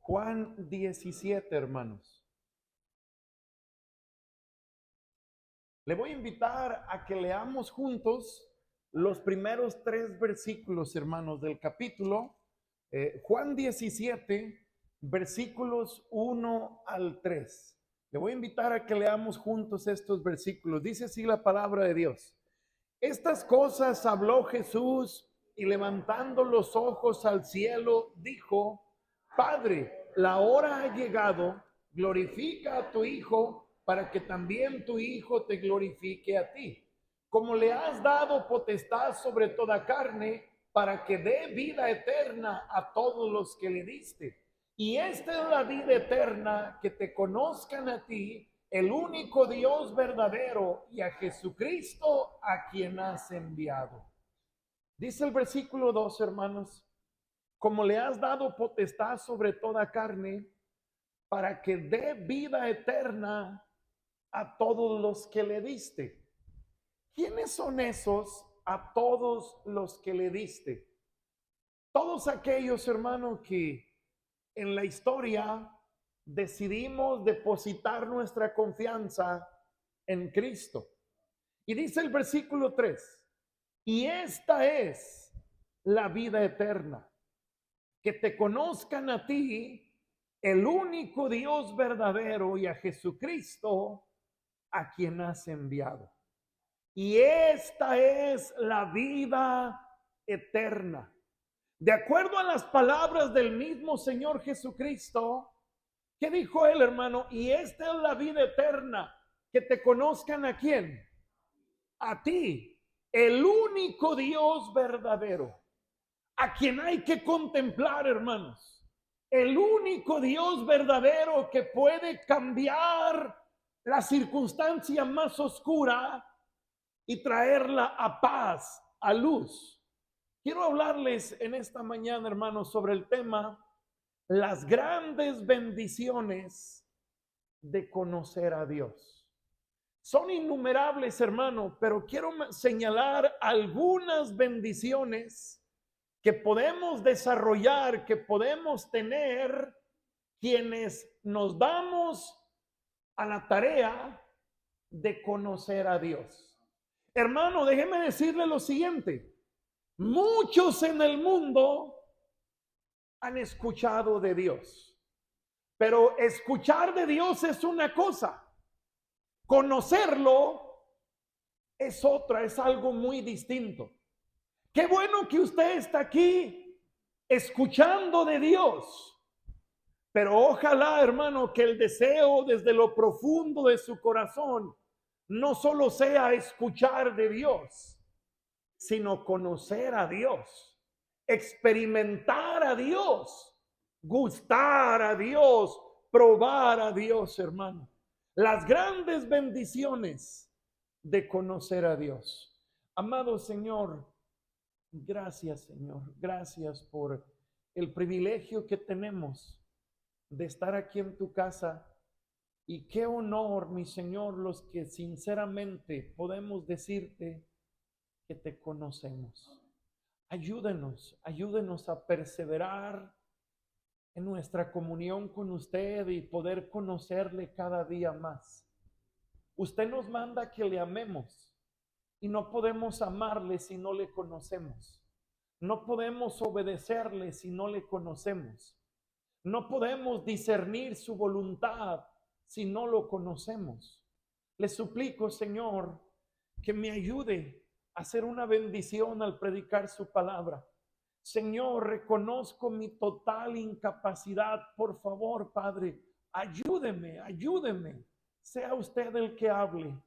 Juan 17, hermanos. Le voy a invitar a que leamos juntos los primeros 3 versículos, hermanos, del capítulo. Juan 17, versículos 1 al 3. Le voy a invitar a que leamos juntos estos versículos. Dice así la palabra de Dios. Estas cosas habló Jesús y levantando los ojos al cielo, dijo: Padre, la hora ha llegado, glorifica a tu Hijo, para que también tu Hijo te glorifique a ti. Como le has dado potestad sobre toda carne, para que dé vida eterna a todos los que le diste. Y esta es la vida eterna, que te conozcan a ti, el único Dios verdadero, y a Jesucristo a quien has enviado. Dice el versículo 2, hermanos: como le has dado potestad sobre toda carne, para que dé vida eterna a todos los que le diste. ¿Quiénes son esos a todos los que le diste? Todos aquellos, hermanos, que en la historia decidimos depositar nuestra confianza en Cristo. Y dice el versículo 3: y esta es la vida eterna, que te conozcan a ti, el único Dios verdadero, y a Jesucristo a quien has enviado. Y esta es la vida eterna. De acuerdo a las palabras del mismo Señor Jesucristo, ¿qué dijo él, hermano? Y esta es la vida eterna, que te conozcan a quién, a ti, el único Dios verdadero, a quien hay que contemplar, hermanos. El único Dios verdadero que puede cambiar la circunstancia más oscura y traerla a paz, a luz. Quiero hablarles en esta mañana, hermanos, sobre el tema: las grandes bendiciones de conocer a Dios. Son innumerables, hermano, pero quiero señalar algunas bendiciones que podemos desarrollar, que podemos tener quienes nos damos a la tarea de conocer a Dios. Hermano, déjeme decirle lo siguiente: muchos en el mundo han escuchado de Dios, pero escuchar de Dios es una cosa, conocerlo es otra, es algo muy distinto. Qué bueno que usted está aquí escuchando de Dios, pero ojalá, hermano, que el deseo desde lo profundo de su corazón no solo sea escuchar de Dios, sino conocer a Dios, experimentar a Dios, gustar a Dios, probar a Dios, hermano. Las grandes bendiciones de conocer a Dios. Amado Señor, gracias, Señor, gracias por el privilegio que tenemos de estar aquí en tu casa. Y qué honor, mi Señor, los que sinceramente podemos decirte que te conocemos. Ayúdenos a perseverar en nuestra comunión con usted y poder conocerle cada día más. Usted nos manda que le amemos, y no podemos amarle si no le conocemos. No podemos obedecerle si no le conocemos. No podemos discernir su voluntad si no lo conocemos. Le suplico, Señor, que me ayude a ser una bendición al predicar su palabra. Señor, reconozco mi total incapacidad. Por favor, Padre, ayúdeme. Sea usted el que hable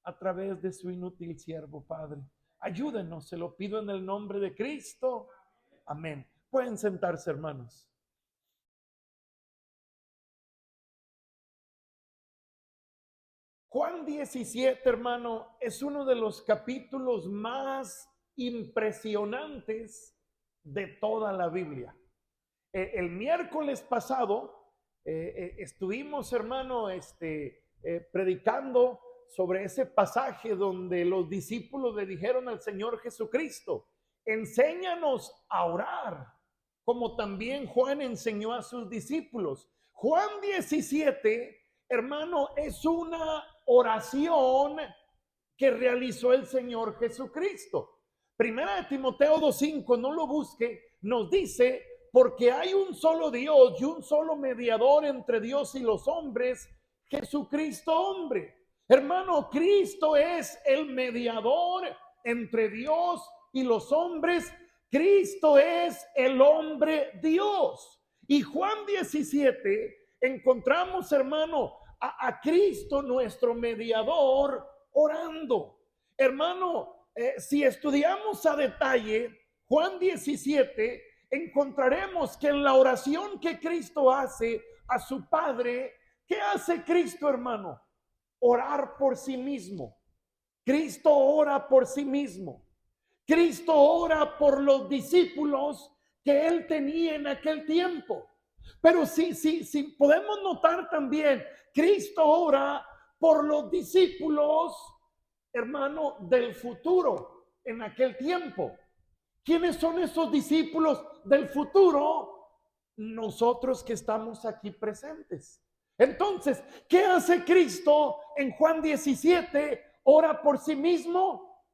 a través de su inútil siervo, Padre. Ayúdenos, se lo pido en el nombre de Cristo. Amén. Pueden sentarse, hermanos. Juan 17, hermano, es uno de los capítulos más impresionantes de toda la Biblia. El miércoles pasado estuvimos, hermano, predicando sobre ese pasaje donde los discípulos le dijeron al Señor Jesucristo: enséñanos a orar como también Juan enseñó a sus discípulos. Juan 17, hermano, es una oración que realizó el Señor Jesucristo. Primera de Timoteo 2:5, no lo busque, nos dice, porque hay un solo Dios y un solo mediador entre Dios y los hombres, Jesucristo hombre. Hermano, Cristo es el mediador entre Dios y los hombres. Cristo es el hombre Dios. Y Juan 17 encontramos, hermano, a Cristo nuestro mediador orando. Hermano, si estudiamos a detalle Juan 17, encontraremos que en la oración que Cristo hace a su Padre, ¿qué hace Cristo, hermano? Orar por sí mismo. Cristo ora por sí mismo. Cristo ora por los discípulos que él tenía en aquel tiempo. Pero sí podemos notar también, Cristo ora por los discípulos, hermano, del futuro en aquel tiempo. ¿Quiénes son esos discípulos del futuro? Nosotros que estamos aquí presentes. Entonces, ¿qué hace Cristo en Juan 17? Ora por sí mismo,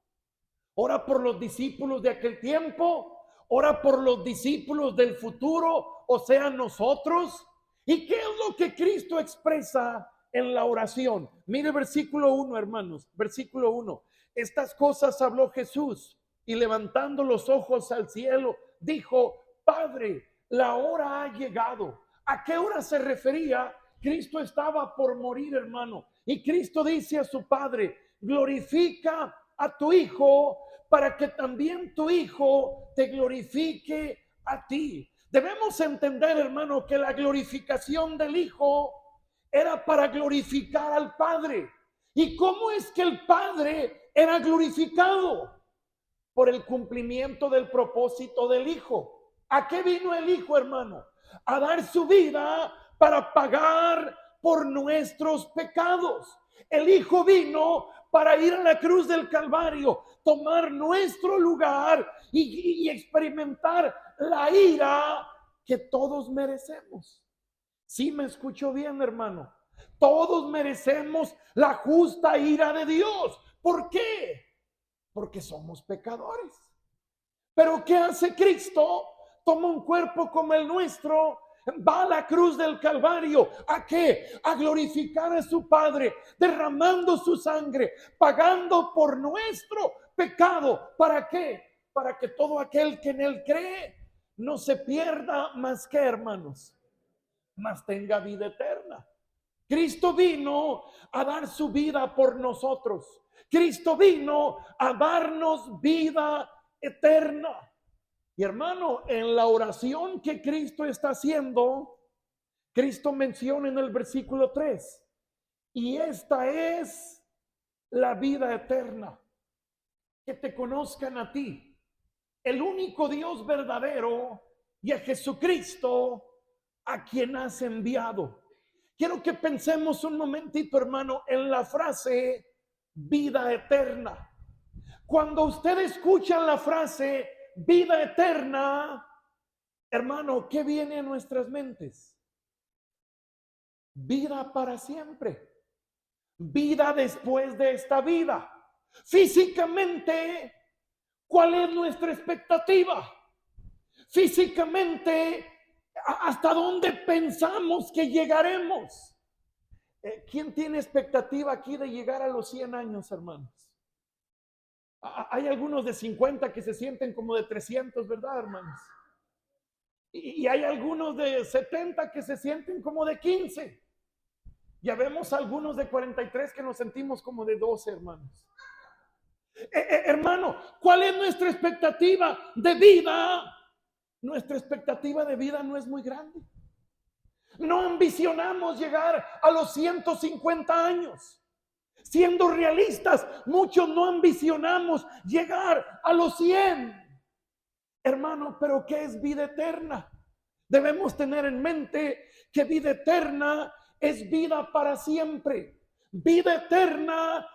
ora por los discípulos de aquel tiempo, ora por los discípulos del futuro, o sea, nosotros. ¿Y qué es lo que Cristo expresa en la oración? Mire versículo 1, hermanos, versículo 1. Estas cosas habló Jesús y levantando los ojos al cielo, dijo, Padre, la hora ha llegado. ¿A qué hora se refería? Cristo estaba por morir, hermano. Y Cristo dice a su Padre, glorifica a tu Hijo para que también tu Hijo te glorifique a ti. Debemos entender, hermano, que la glorificación del Hijo era para glorificar al Padre. ¿Y cómo es que el Padre era glorificado? Por el cumplimiento del propósito del Hijo. ¿A qué vino el Hijo, hermano? A dar su vida para pagar por nuestros pecados. El Hijo vino para ir a la cruz del Calvario, tomar nuestro lugar y experimentar la ira que todos merecemos. ¿Sí me escucho bien, hermano? Todos merecemos la justa ira de Dios. ¿Por qué? Porque somos pecadores. Pero ¿qué hace Cristo? Toma un cuerpo como el nuestro, va a la cruz del Calvario. ¿A qué? A glorificar a su Padre, derramando su sangre, pagando por nuestro pecado. ¿Para qué? Para que todo aquel que en él cree no se pierda más que, hermanos, más tenga vida eterna. Cristo vino a dar su vida por nosotros. Cristo vino a darnos vida eterna. Y hermano, en la oración que Cristo está haciendo, Cristo menciona en el versículo 3, y esta es la vida eterna, que te conozcan a ti, el único Dios verdadero, y a Jesucristo, a quien has enviado. Quiero que pensemos un momentito, hermano, en la frase vida eterna. Cuando usted escucha la frase vida eterna, hermano, ¿qué viene a nuestras mentes? Vida para siempre. Vida después de esta vida. Físicamente, ¿cuál es nuestra expectativa? Físicamente, ¿hasta dónde pensamos que llegaremos? ¿Quién tiene expectativa aquí de llegar a los 100 años, hermanos? Hay algunos de 50 que se sienten como de 300, ¿verdad, hermanos? Y hay algunos de 70 que se sienten como de 15. Ya vemos algunos de 43 que nos sentimos como de 12, hermanos. Hermano, ¿cuál es nuestra expectativa de vida? Nuestra expectativa de vida no es muy grande. No ambicionamos llegar a los 150 años. Siendo realistas, muchos no ambicionamos llegar a los 100. Hermano, pero ¿qué es vida eterna? Debemos tener en mente que vida eterna es vida para siempre. Vida eterna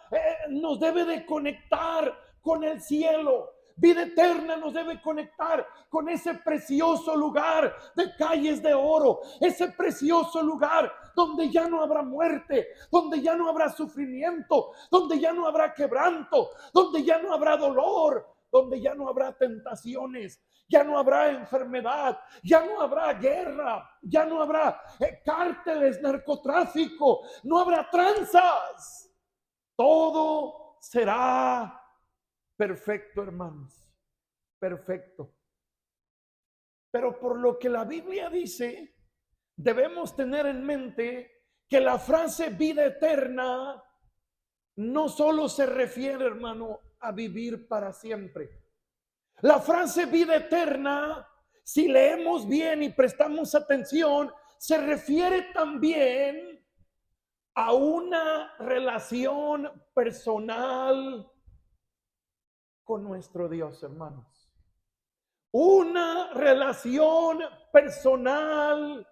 nos debe de conectar con el cielo. Vida eterna nos debe conectar con ese precioso lugar de calles de oro, ese precioso lugar donde ya no habrá muerte, donde ya no habrá sufrimiento, donde ya no habrá quebranto, donde ya no habrá dolor, donde ya no habrá tentaciones, ya no habrá enfermedad, ya no habrá guerra, ya no habrá cárteles, narcotráfico, no habrá tranzas. Todo será perfecto, hermanos, perfecto. Pero por lo que la Biblia dice, debemos tener en mente que la frase vida eterna no solo se refiere, hermano, a vivir para siempre. La frase vida eterna, si leemos bien y prestamos atención, se refiere también a una relación personal con nuestro Dios, hermanos. Una relación personal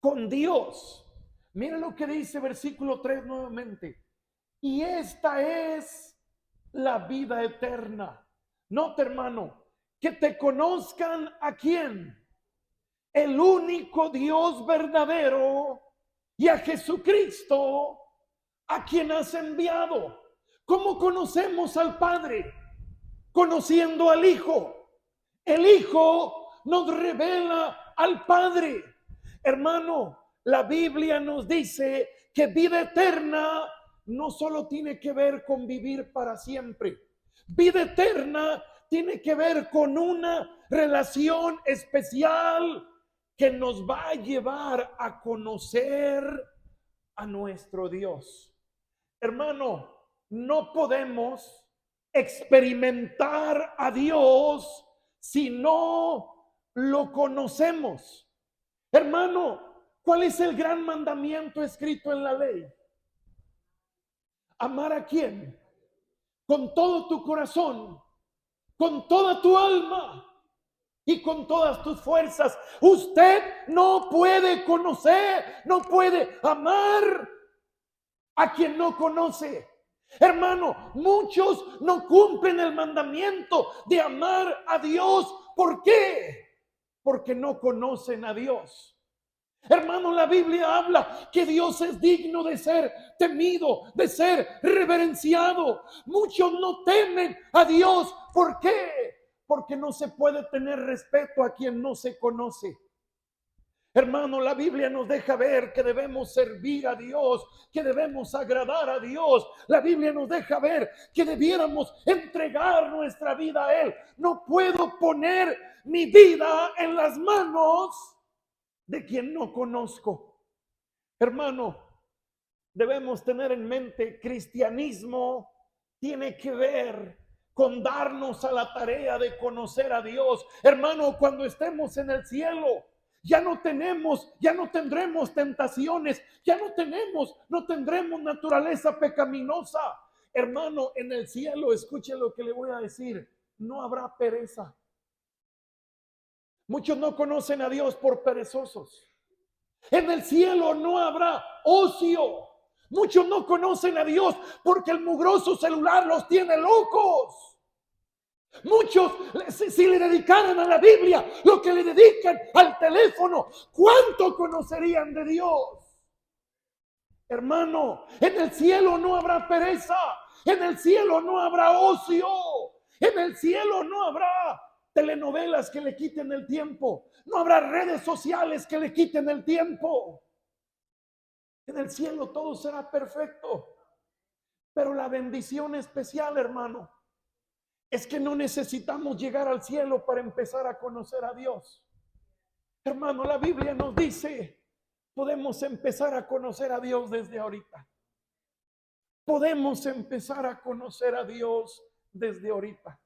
con Dios. Miren lo que dice versículo 3 nuevamente. Y esta es la vida eterna. Nota, hermano, que te conozcan a quién, el único Dios verdadero, y a Jesucristo, a quien has enviado. ¿Cómo conocemos al Padre? Conociendo al Hijo. El Hijo nos revela al Padre. Hermano, la Biblia nos dice que vida eterna no solo tiene que ver con vivir para siempre. Vida eterna tiene que ver con una relación especial que nos va a llevar a conocer a nuestro Dios. Hermano, no podemos experimentar a Dios si no lo conocemos. Hermano, ¿cuál es el gran mandamiento escrito en la ley? ¿Amar a quién? Con todo tu corazón, con toda tu alma y con todas tus fuerzas. Usted no puede conocer, no puede amar a quien no conoce. Hermano, muchos no cumplen el mandamiento de amar a Dios. ¿Por qué? Porque no conocen a Dios. Hermano, la Biblia habla que Dios es digno de ser temido, de ser reverenciado. Muchos no temen a Dios. ¿Por qué? Porque no se puede tener respeto a quien no se conoce. Hermano, la Biblia nos deja ver que debemos servir a Dios, que debemos agradar a Dios. La Biblia nos deja ver que debiéramos entregar nuestra vida a Él. No puedo poner mi vida en las manos de quien no conozco. Hermano, debemos tener en mente, cristianismo tiene que ver con darnos a la tarea de conocer a Dios. Hermano, cuando estemos en el cielo, ya no tendremos tentaciones, no tendremos naturaleza pecaminosa. Hermano, en el cielo, escuche lo que le voy a decir, no habrá pereza. Muchos no conocen a Dios por perezosos. En el cielo no habrá ocio. Muchos no conocen a Dios porque el mugroso celular los tiene locos. Muchos, si le dedicaran a la Biblia lo que le dedican al teléfono, ¿cuánto conocerían de Dios? Hermano, en el cielo no habrá pereza. En el cielo no habrá ocio. En el cielo no habrá telenovelas que le quiten el tiempo. No habrá redes sociales que le quiten el tiempo. En el cielo todo será perfecto. Pero la bendición especial, hermano, es que no necesitamos llegar al cielo para empezar a conocer a Dios. Hermano, la Biblia nos dice, podemos empezar a conocer a Dios desde ahorita. Podemos empezar a conocer a Dios desde ahorita.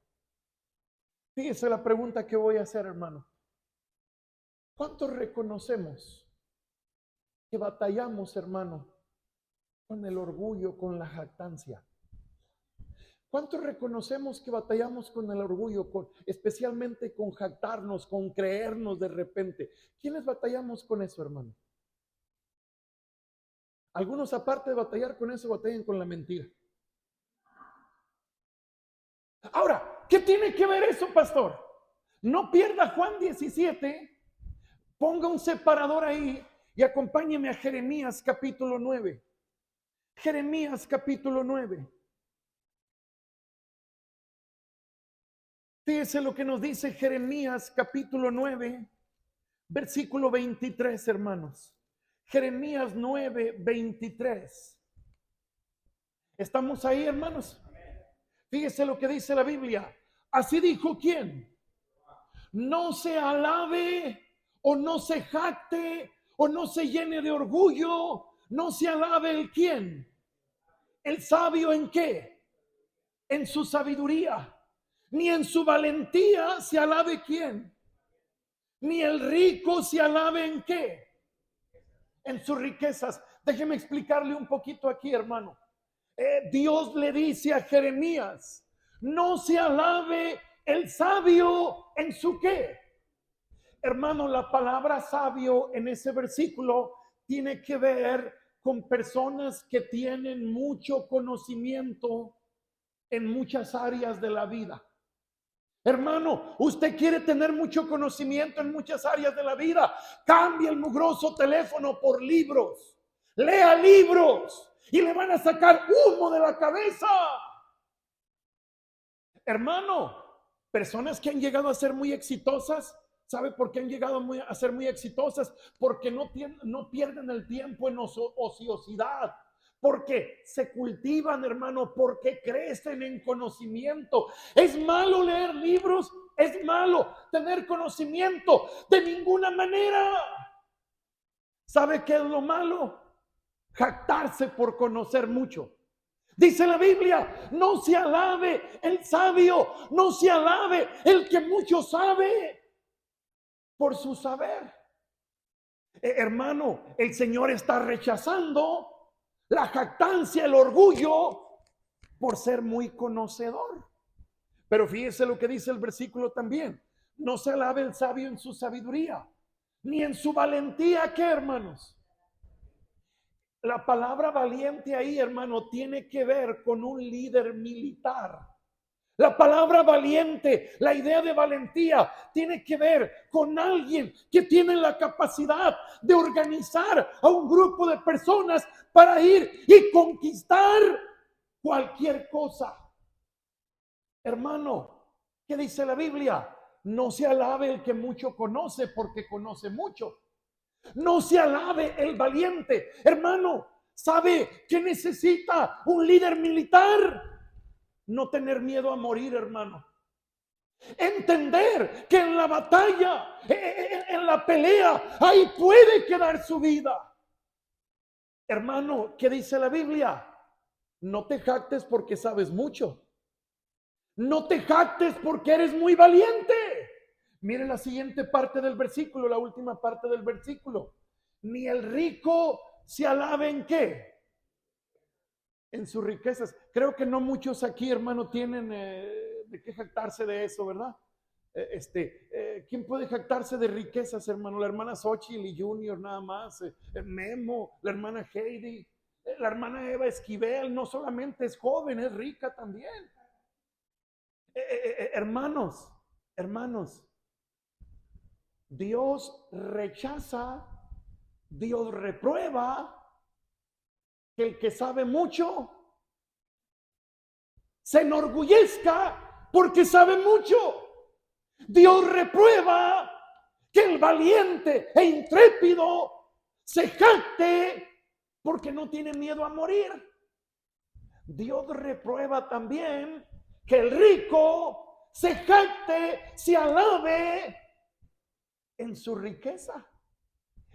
Fíjese la pregunta que voy a hacer, hermano. ¿Cuántos reconocemos que batallamos, hermano, con el orgullo, con la jactancia? ¿Cuántos reconocemos que batallamos con el orgullo, especialmente con jactarnos, con creernos de repente? ¿Quiénes batallamos con eso, hermano? Algunos, aparte de batallar con eso, batallan con la mentira. Ahora, ¿qué tiene que ver eso, pastor? No pierda Juan 17, ponga un separador ahí y acompáñeme a Jeremías capítulo 9. Jeremías capítulo 9. Fíjese lo que nos dice Jeremías capítulo 9, versículo 23, hermanos. Jeremías 9, 23. ¿Estamos ahí, hermanos? Fíjese lo que dice la Biblia. Así dijo ¿quién? No se alabe o no se jacte o no se llene de orgullo, no se alabe el quién. El sabio ¿en qué? En su sabiduría. Ni en su valentía se alabe quién. Ni el rico se alabe en qué. En sus riquezas. Déjeme explicarle un poquito aquí, hermano. Dios le dice a Jeremías, no se alabe el sabio en su qué. Hermano, la palabra sabio en ese versículo tiene que ver con personas que tienen mucho conocimiento en muchas áreas de la vida. Hermano, usted quiere tener mucho conocimiento en muchas áreas de la vida. Cambie el mugroso teléfono por libros. Lea libros y le van a sacar humo de la cabeza. Hermano, personas que han llegado a ser muy exitosas, ¿sabe por qué han llegado a ser muy exitosas? Porque no pierden el tiempo en ociosidad. Porque se cultivan, hermano, porque crecen en conocimiento. ¿Es malo leer libros? ¿Es malo tener conocimiento? De ninguna manera. ¿Sabe qué es lo malo? Jactarse por conocer mucho. Dice la Biblia, no se alabe el sabio, no se alabe el que mucho sabe por su saber. Hermano, el Señor está rechazando la jactancia, el orgullo por ser muy conocedor. Pero fíjese lo que dice el versículo también. No se alabe el sabio en su sabiduría, ni en su valentía, ¿qué, hermanos? La palabra valiente ahí, hermano, tiene que ver con un líder militar. La palabra valiente, la idea de valentía, tiene que ver con alguien que tiene la capacidad de organizar a un grupo de personas para ir y conquistar cualquier cosa. Hermano, ¿qué dice la Biblia? No se alabe el que mucho conoce, porque conoce mucho. No se alabe el valiente. Hermano, ¿sabe qué necesita un líder militar? No tener miedo a morir, hermano. Entender que en la batalla, en la pelea, ahí puede quedar su vida. Hermano, ¿qué dice la Biblia? No te jactes porque sabes mucho. No te jactes porque eres muy valiente. Mire la siguiente parte del versículo, la última parte del versículo. Ni el rico se alabe en qué. En sus riquezas. Creo que no muchos aquí, hermano, tienen de qué jactarse de eso, ¿verdad? ¿Quién puede jactarse de riquezas, hermano? La hermana Xochitl y Junior nada más, Memo, la hermana Heidi, la hermana Eva Esquivel, no solamente es joven, es rica también. Hermanos, Dios rechaza, Dios reprueba que el que sabe mucho se enorgullezca porque sabe mucho. Dios reprueba que el valiente e intrépido se jacte porque no tiene miedo a morir. Dios reprueba también que el rico se jacte, se alabe en su riqueza.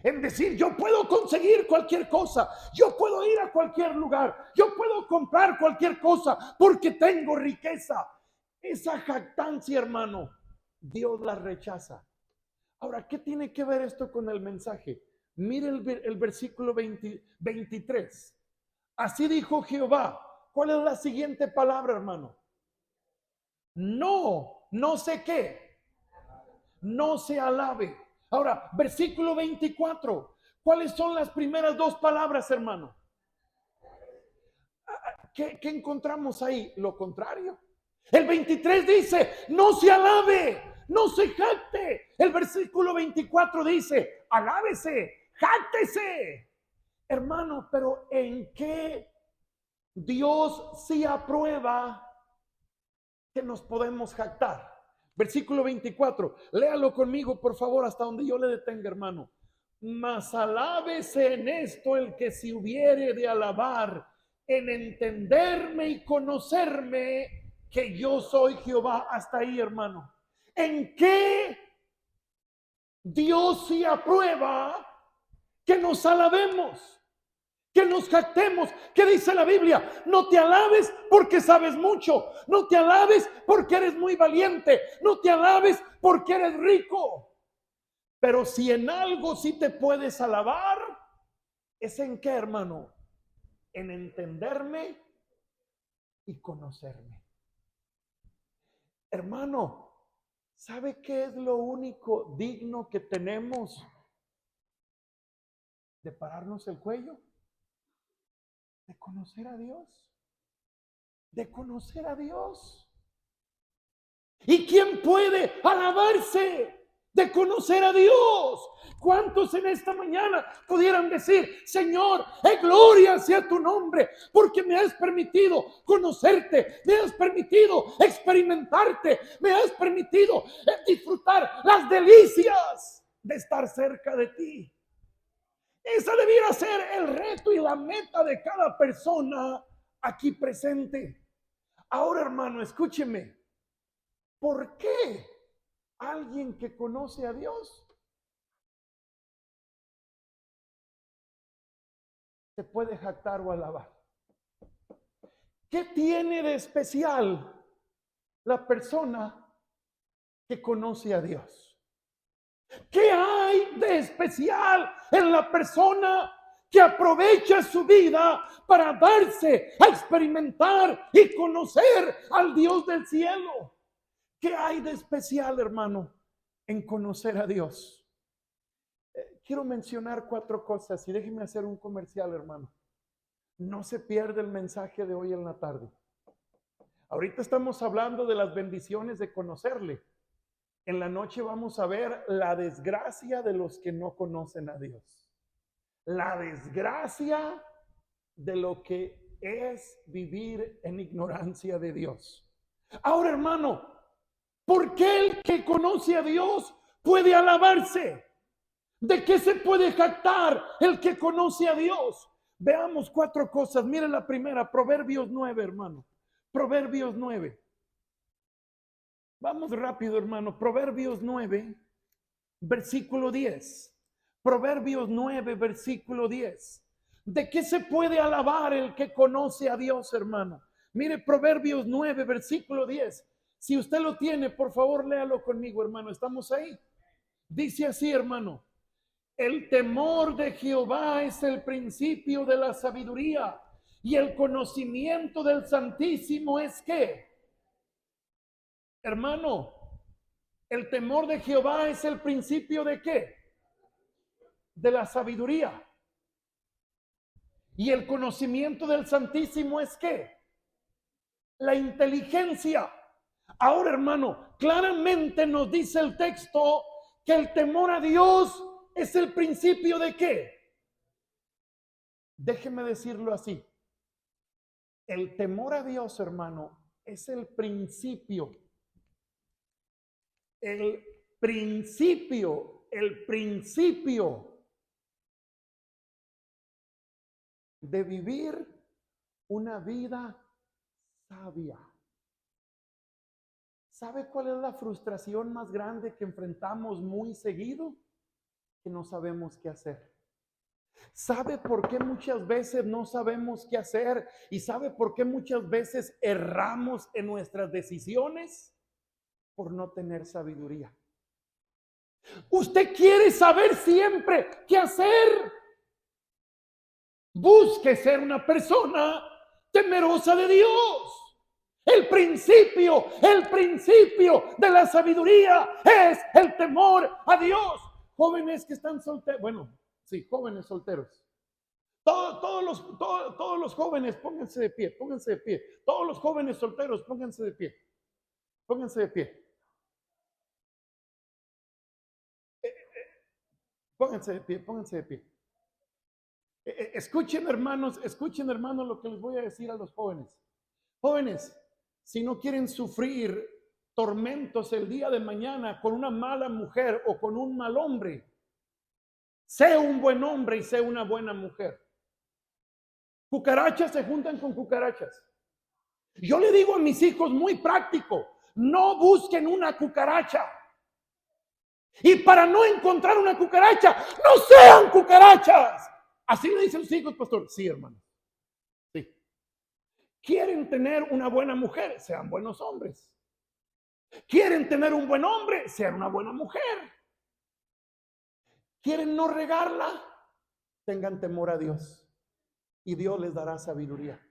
En decir, yo puedo conseguir cualquier cosa, yo puedo ir a cualquier lugar, yo puedo comprar cualquier cosa porque tengo riqueza. Esa jactancia, hermano, Dios la rechaza. Ahora, ¿qué tiene que ver esto con el mensaje? Mire el versículo 23. Así dijo Jehová. ¿Cuál es la siguiente palabra, hermano? No sé qué. No se alabe. Ahora, versículo 24. ¿Cuáles son las primeras dos palabras, hermano? ¿Qué encontramos ahí? Lo contrario. El 23 dice, no se alabe, no se jacte. El versículo 24 dice, alábese, jáctese. Hermano, pero ¿en qué Dios sí aprueba que nos podemos jactar? Versículo 24, léalo conmigo por favor hasta donde yo le detenga, hermano. Mas alábese en esto el que se hubiere de alabar, en entenderme y conocerme que yo soy Jehová. Hasta ahí, hermano. ¿En qué Dios sí aprueba que nos alabemos? Que nos jactemos. ¿Qué dice la Biblia? No te alabes porque sabes mucho. No te alabes porque eres muy valiente. No te alabes porque eres rico. Pero si en algo sí te puedes alabar, ¿es en qué, hermano? En entenderme y conocerme. Hermano, ¿sabe qué es lo único digno que tenemos de pararnos el cuello? De conocer a Dios. De conocer a Dios. ¿Y quién puede alabarse de conocer a Dios? ¿Cuántos en esta mañana pudieran decir, Señor, gloria sea tu nombre, porque me has permitido conocerte, me has permitido experimentarte, me has permitido disfrutar las delicias de estar cerca de ti? Esa debiera ser el reto y la meta de cada persona aquí presente. Ahora, hermano, escúcheme. ¿Por qué alguien que conoce a Dios se puede jactar o alabar? ¿Qué tiene de especial la persona que conoce a Dios? ¿Qué hay de especial en la persona que aprovecha su vida para darse a experimentar y conocer al Dios del cielo? ¿Qué hay de especial, hermano, en conocer a Dios? Quiero mencionar 4 cosas y déjeme hacer un comercial, hermano. No se pierda el mensaje de hoy en la tarde. Ahorita estamos hablando de las bendiciones de conocerle. En la noche vamos a ver la desgracia de los que no conocen a Dios. La desgracia de lo que es vivir en ignorancia de Dios. Ahora, hermano, ¿por qué el que conoce a Dios puede alabarse? ¿De qué se puede jactar el que conoce a Dios? Veamos 4 cosas. Miren la primera, Proverbios 9, hermano. Proverbios 9. Vamos rápido, hermano. Proverbios 9, versículo 10. Proverbios 9, versículo 10. ¿De qué se puede alabar el que conoce a Dios, hermano? Mire, Proverbios 9, versículo 10. Si usted lo tiene, por favor, léalo conmigo, hermano. ¿Estamos ahí? Dice así, hermano. El temor de Jehová es el principio de la sabiduría, y el conocimiento del Santísimo es ¿qué? Hermano, el temor de Jehová es el principio de ¿qué? De la sabiduría. Y el conocimiento del Santísimo es ¿qué? La inteligencia. Ahora, hermano, claramente nos dice el texto que el temor a Dios es el principio de ¿qué? Déjeme decirlo así. El temor a Dios, hermano, es el principio de vivir una vida sabia. ¿Sabe cuál es la frustración más grande que enfrentamos muy seguido? Que no sabemos qué hacer. ¿Sabe por qué muchas veces no sabemos qué hacer? ¿Y sabe por qué muchas veces erramos en nuestras decisiones? Por no tener sabiduría. Usted quiere saber siempre qué hacer. Busque ser una persona temerosa de Dios. El principio de la sabiduría es el temor a Dios. Jóvenes que están solteros, bueno, sí, jóvenes solteros. Todos los jóvenes, pónganse de pie, pónganse de pie. Todos los jóvenes solteros, pónganse de pie. Pónganse de pie. Pónganse de pie, pónganse de pie. Escuchen hermanos lo que les voy a decir a los jóvenes. Jóvenes, si no quieren sufrir tormentos el día de mañana con una mala mujer o con un mal hombre, sé un buen hombre y sé una buena mujer. Cucarachas se juntan con cucarachas. Yo le digo a mis hijos muy práctico, no busquen una cucaracha. Y para no encontrar una cucaracha, no sean cucarachas. Así le dicen los hijos, pastor. Sí, hermano. Sí. Quieren tener una buena mujer, sean buenos hombres. Quieren tener un buen hombre, sean una buena mujer. Quieren no regarla, tengan temor a Dios. Y Dios les dará sabiduría.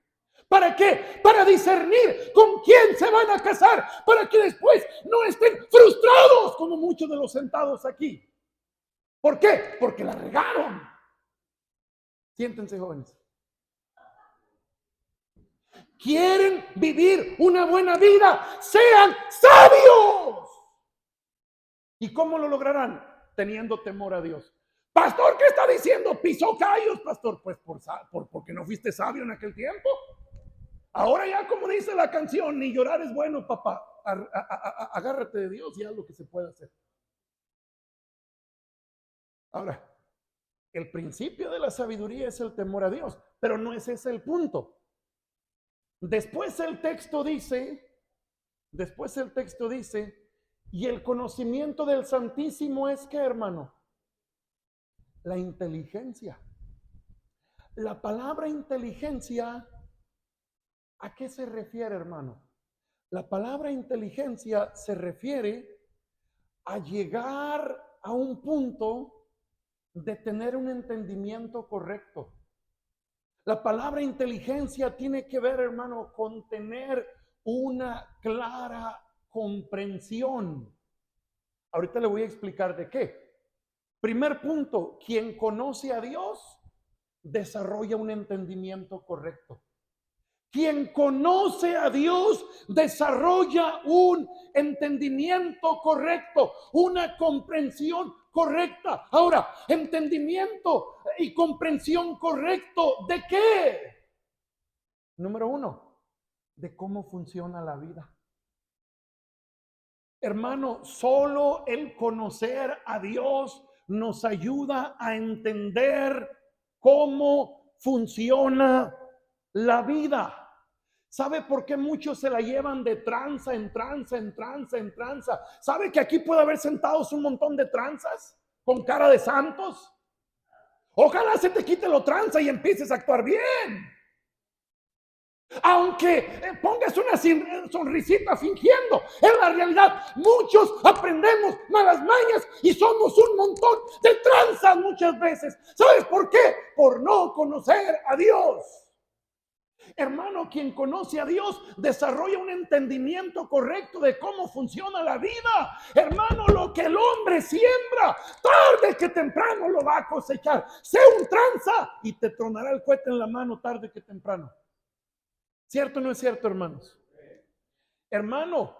¿Para qué? Para discernir con quién se van a casar, para que después no estén frustrados como muchos de los sentados aquí. ¿Por qué? Porque la regaron. Siéntense, jóvenes. ¿Quieren vivir una buena vida? ¡Sean sabios! ¿Y cómo lo lograrán? Teniendo temor a Dios. Pastor, ¿qué está diciendo? Pisó callos, pastor. Pues porque no fuiste sabio en aquel tiempo. Ahora ya, como dice la canción, ni llorar es bueno, papá. Agárrate de Dios y haz lo que se puede hacer. Ahora, el principio de la sabiduría es el temor a Dios, pero no es ese el punto. Después el texto dice, y el conocimiento del Santísimo es ¿qué, hermano? La inteligencia. La palabra inteligencia, ¿a qué se refiere, hermano? La palabra inteligencia se refiere a llegar a un punto de tener un entendimiento correcto. La palabra inteligencia tiene que ver, hermano, con tener una clara comprensión. Ahorita le voy a explicar de qué. Primer punto, quien conoce a Dios desarrolla un entendimiento correcto. Quien conoce a Dios desarrolla un entendimiento correcto, una comprensión correcta. Ahora, entendimiento y comprensión correcto, ¿de qué? Número uno, de cómo funciona la vida. Hermano, solo el conocer a Dios nos ayuda a entender cómo funciona la vida. ¿Sabe por qué muchos se la llevan de tranza en tranza, en tranza, en tranza? ¿Sabe que aquí puede haber sentados un montón de tranzas con cara de santos? Ojalá se te quite lo tranza y empieces a actuar bien. Aunque pongas una sonrisita fingiendo, en la realidad muchos aprendemos malas mañas y somos un montón de tranzas muchas veces. ¿Sabes por qué? Por no conocer a Dios. Hermano, quien conoce a Dios desarrolla un entendimiento correcto de cómo funciona la vida. Hermano, lo que el hombre siembra, tarde que temprano lo va a cosechar. Sé un tranza y te tronará el cohete en la mano tarde que temprano. ¿Cierto o no es cierto, hermanos? Hermano,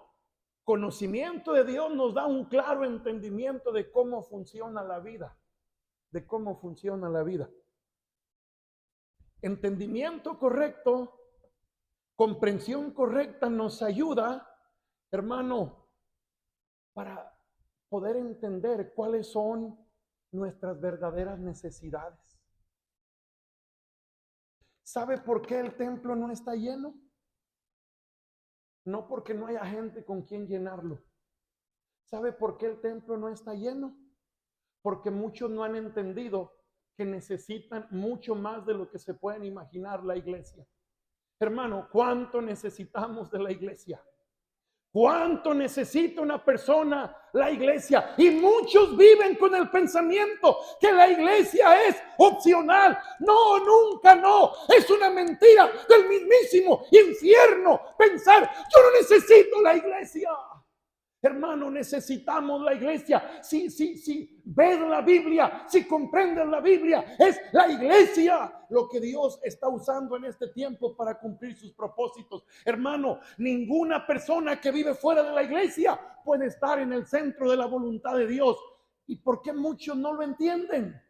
conocimiento de Dios nos da un claro entendimiento de cómo funciona la vida. De cómo funciona la vida. Entendimiento correcto, comprensión correcta nos ayuda, hermano, para poder entender cuáles son nuestras verdaderas necesidades. ¿Sabe por qué el templo no está lleno? No porque no haya gente con quien llenarlo. ¿Sabe por qué el templo no está lleno? Porque muchos no han entendido que necesitan mucho más de lo que se pueden imaginar la iglesia. Hermano, ¿cuánto necesitamos de la iglesia? ¿Cuánto necesita una persona la iglesia? Y muchos viven con el pensamiento que la iglesia es opcional. No, nunca no. Es una mentira del mismísimo infierno pensar, yo no necesito la iglesia. Hermano, necesitamos la iglesia. Si ves la Biblia, si comprendes la Biblia, es la iglesia lo que Dios está usando en este tiempo para cumplir sus propósitos. Hermano, ninguna persona que vive fuera de la iglesia puede estar en el centro de la voluntad de Dios. ¿Y por qué muchos no lo entienden?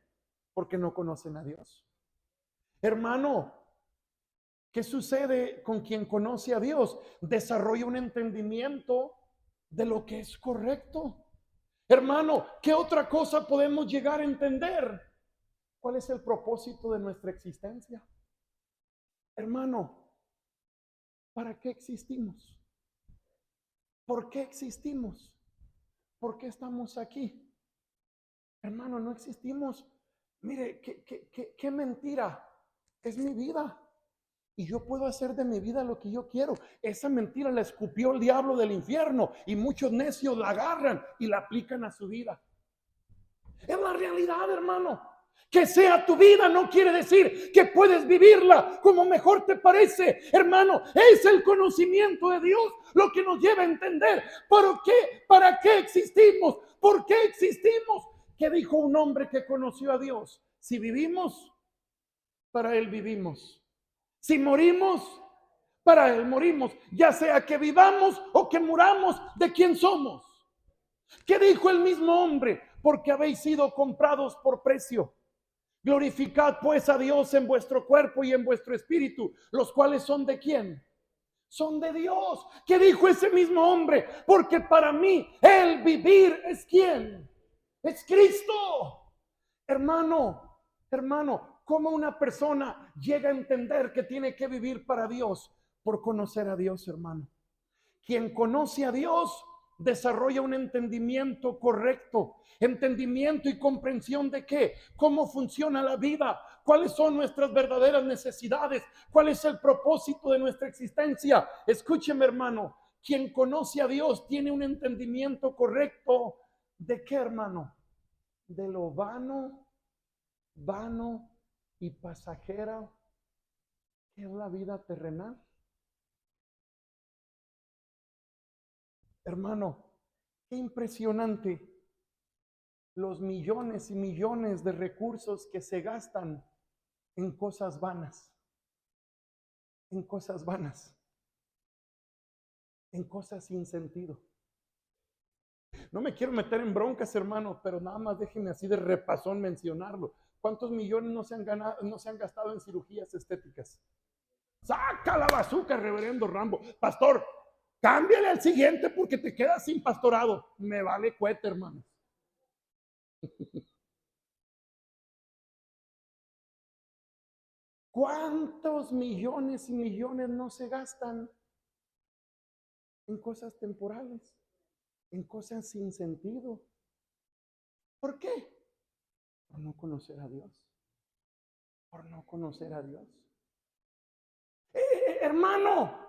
Porque no conocen a Dios. Hermano, ¿qué sucede con quien conoce a Dios? Desarrolla un entendimiento de lo que es correcto. Hermano, ¿qué otra cosa podemos llegar a entender? ¿Cuál es el propósito de nuestra existencia? Hermano, ¿para qué existimos? ¿Por qué existimos? ¿Por qué estamos aquí? Hermano, no existimos. Mire, qué mentira. Es mi vida. Y yo puedo hacer de mi vida lo que yo quiero. Esa mentira la escupió el diablo del infierno y muchos necios la agarran y la aplican a su vida. Es la realidad, hermano. Que sea tu vida no quiere decir que puedes vivirla como mejor te parece. Hermano, es el conocimiento de Dios lo que nos lleva a entender ¿por qué? ¿Para qué existimos? ¿Por qué existimos? ¿Qué dijo un hombre que conoció a Dios? Si vivimos, para Él vivimos. Si morimos, para Él morimos, ya sea que vivamos o que muramos, ¿de quién somos? ¿Qué dijo el mismo hombre? Porque habéis sido comprados por precio. Glorificad pues a Dios en vuestro cuerpo y en vuestro espíritu, los cuales son ¿de quién? Son de Dios. ¿Qué dijo ese mismo hombre? Porque para mí el vivir es ¿quién? Es Cristo. Hermano, ¿cómo una persona llega a entender que tiene que vivir para Dios? Por conocer a Dios, hermano. Quien conoce a Dios desarrolla un entendimiento correcto, entendimiento y comprensión de qué, cómo funciona la vida, cuáles son nuestras verdaderas necesidades, cuál es el propósito de nuestra existencia. Escúcheme, hermano, quien conoce a Dios tiene un entendimiento correcto de qué, hermano, de lo vano y pasajera que es la vida terrenal. Hermano, qué impresionante los millones y millones de recursos que se gastan en cosas vanas, en cosas vanas, en cosas sin sentido. No me quiero meter en broncas, hermano, pero nada más déjenme así de repasón mencionarlo. ¿Cuántos millones no se han gastado en cirugías estéticas? Saca la bazuca, reverendo Rambo. Pastor, cámbiale al siguiente porque te quedas sin pastorado. Me vale cuete, hermano. ¿Cuántos millones y millones no se gastan en cosas temporales, en cosas sin sentido? ¿Por qué? Por no conocer a Dios. Por no conocer a Dios. Hermano,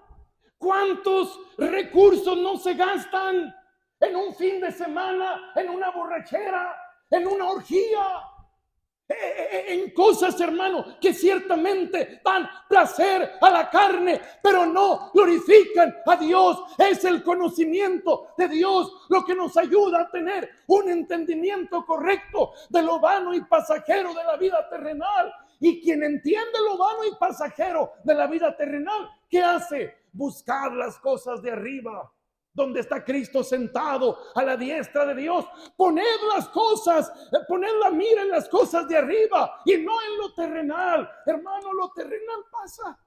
¿cuántos recursos no se gastan en un fin de semana, en una borrachera, en una orgía? En cosas, hermano, que ciertamente dan placer a la carne, pero no glorifican a Dios. Es el conocimiento de Dios lo que nos ayuda a tener un entendimiento correcto de lo vano y pasajero de la vida terrenal. Y quien entiende lo vano y pasajero de la vida terrenal, ¿qué hace? Buscar las cosas de arriba, donde está Cristo sentado a la diestra de Dios. Poned las cosas, poned la mira en las cosas de arriba y no en lo terrenal. Hermano, lo terrenal pasa.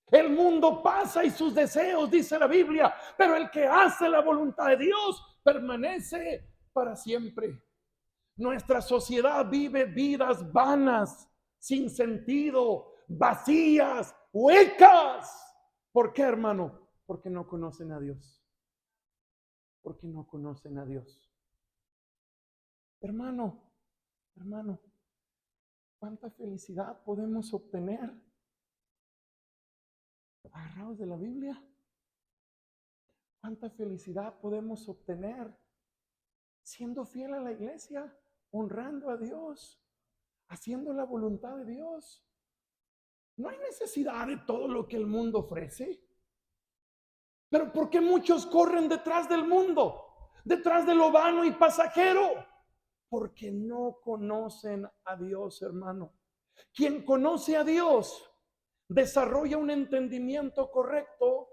El mundo pasa y sus deseos, dice la Biblia, pero el que hace la voluntad de Dios permanece para siempre. Nuestra sociedad vive vidas vanas, sin sentido, vacías, huecas. ¿Por qué, hermano? Porque no conocen a Dios. Porque no conocen a Dios. Hermano, ¿cuánta felicidad podemos obtener agarrados de la Biblia? ¿Cuánta felicidad podemos obtener siendo fiel a la iglesia, honrando a Dios, haciendo la voluntad de Dios? No hay necesidad de todo lo que el mundo ofrece. Pero ¿por qué muchos corren detrás del mundo? Detrás de lo vano y pasajero. Porque no conocen a Dios, hermano. Quien conoce a Dios desarrolla un entendimiento correcto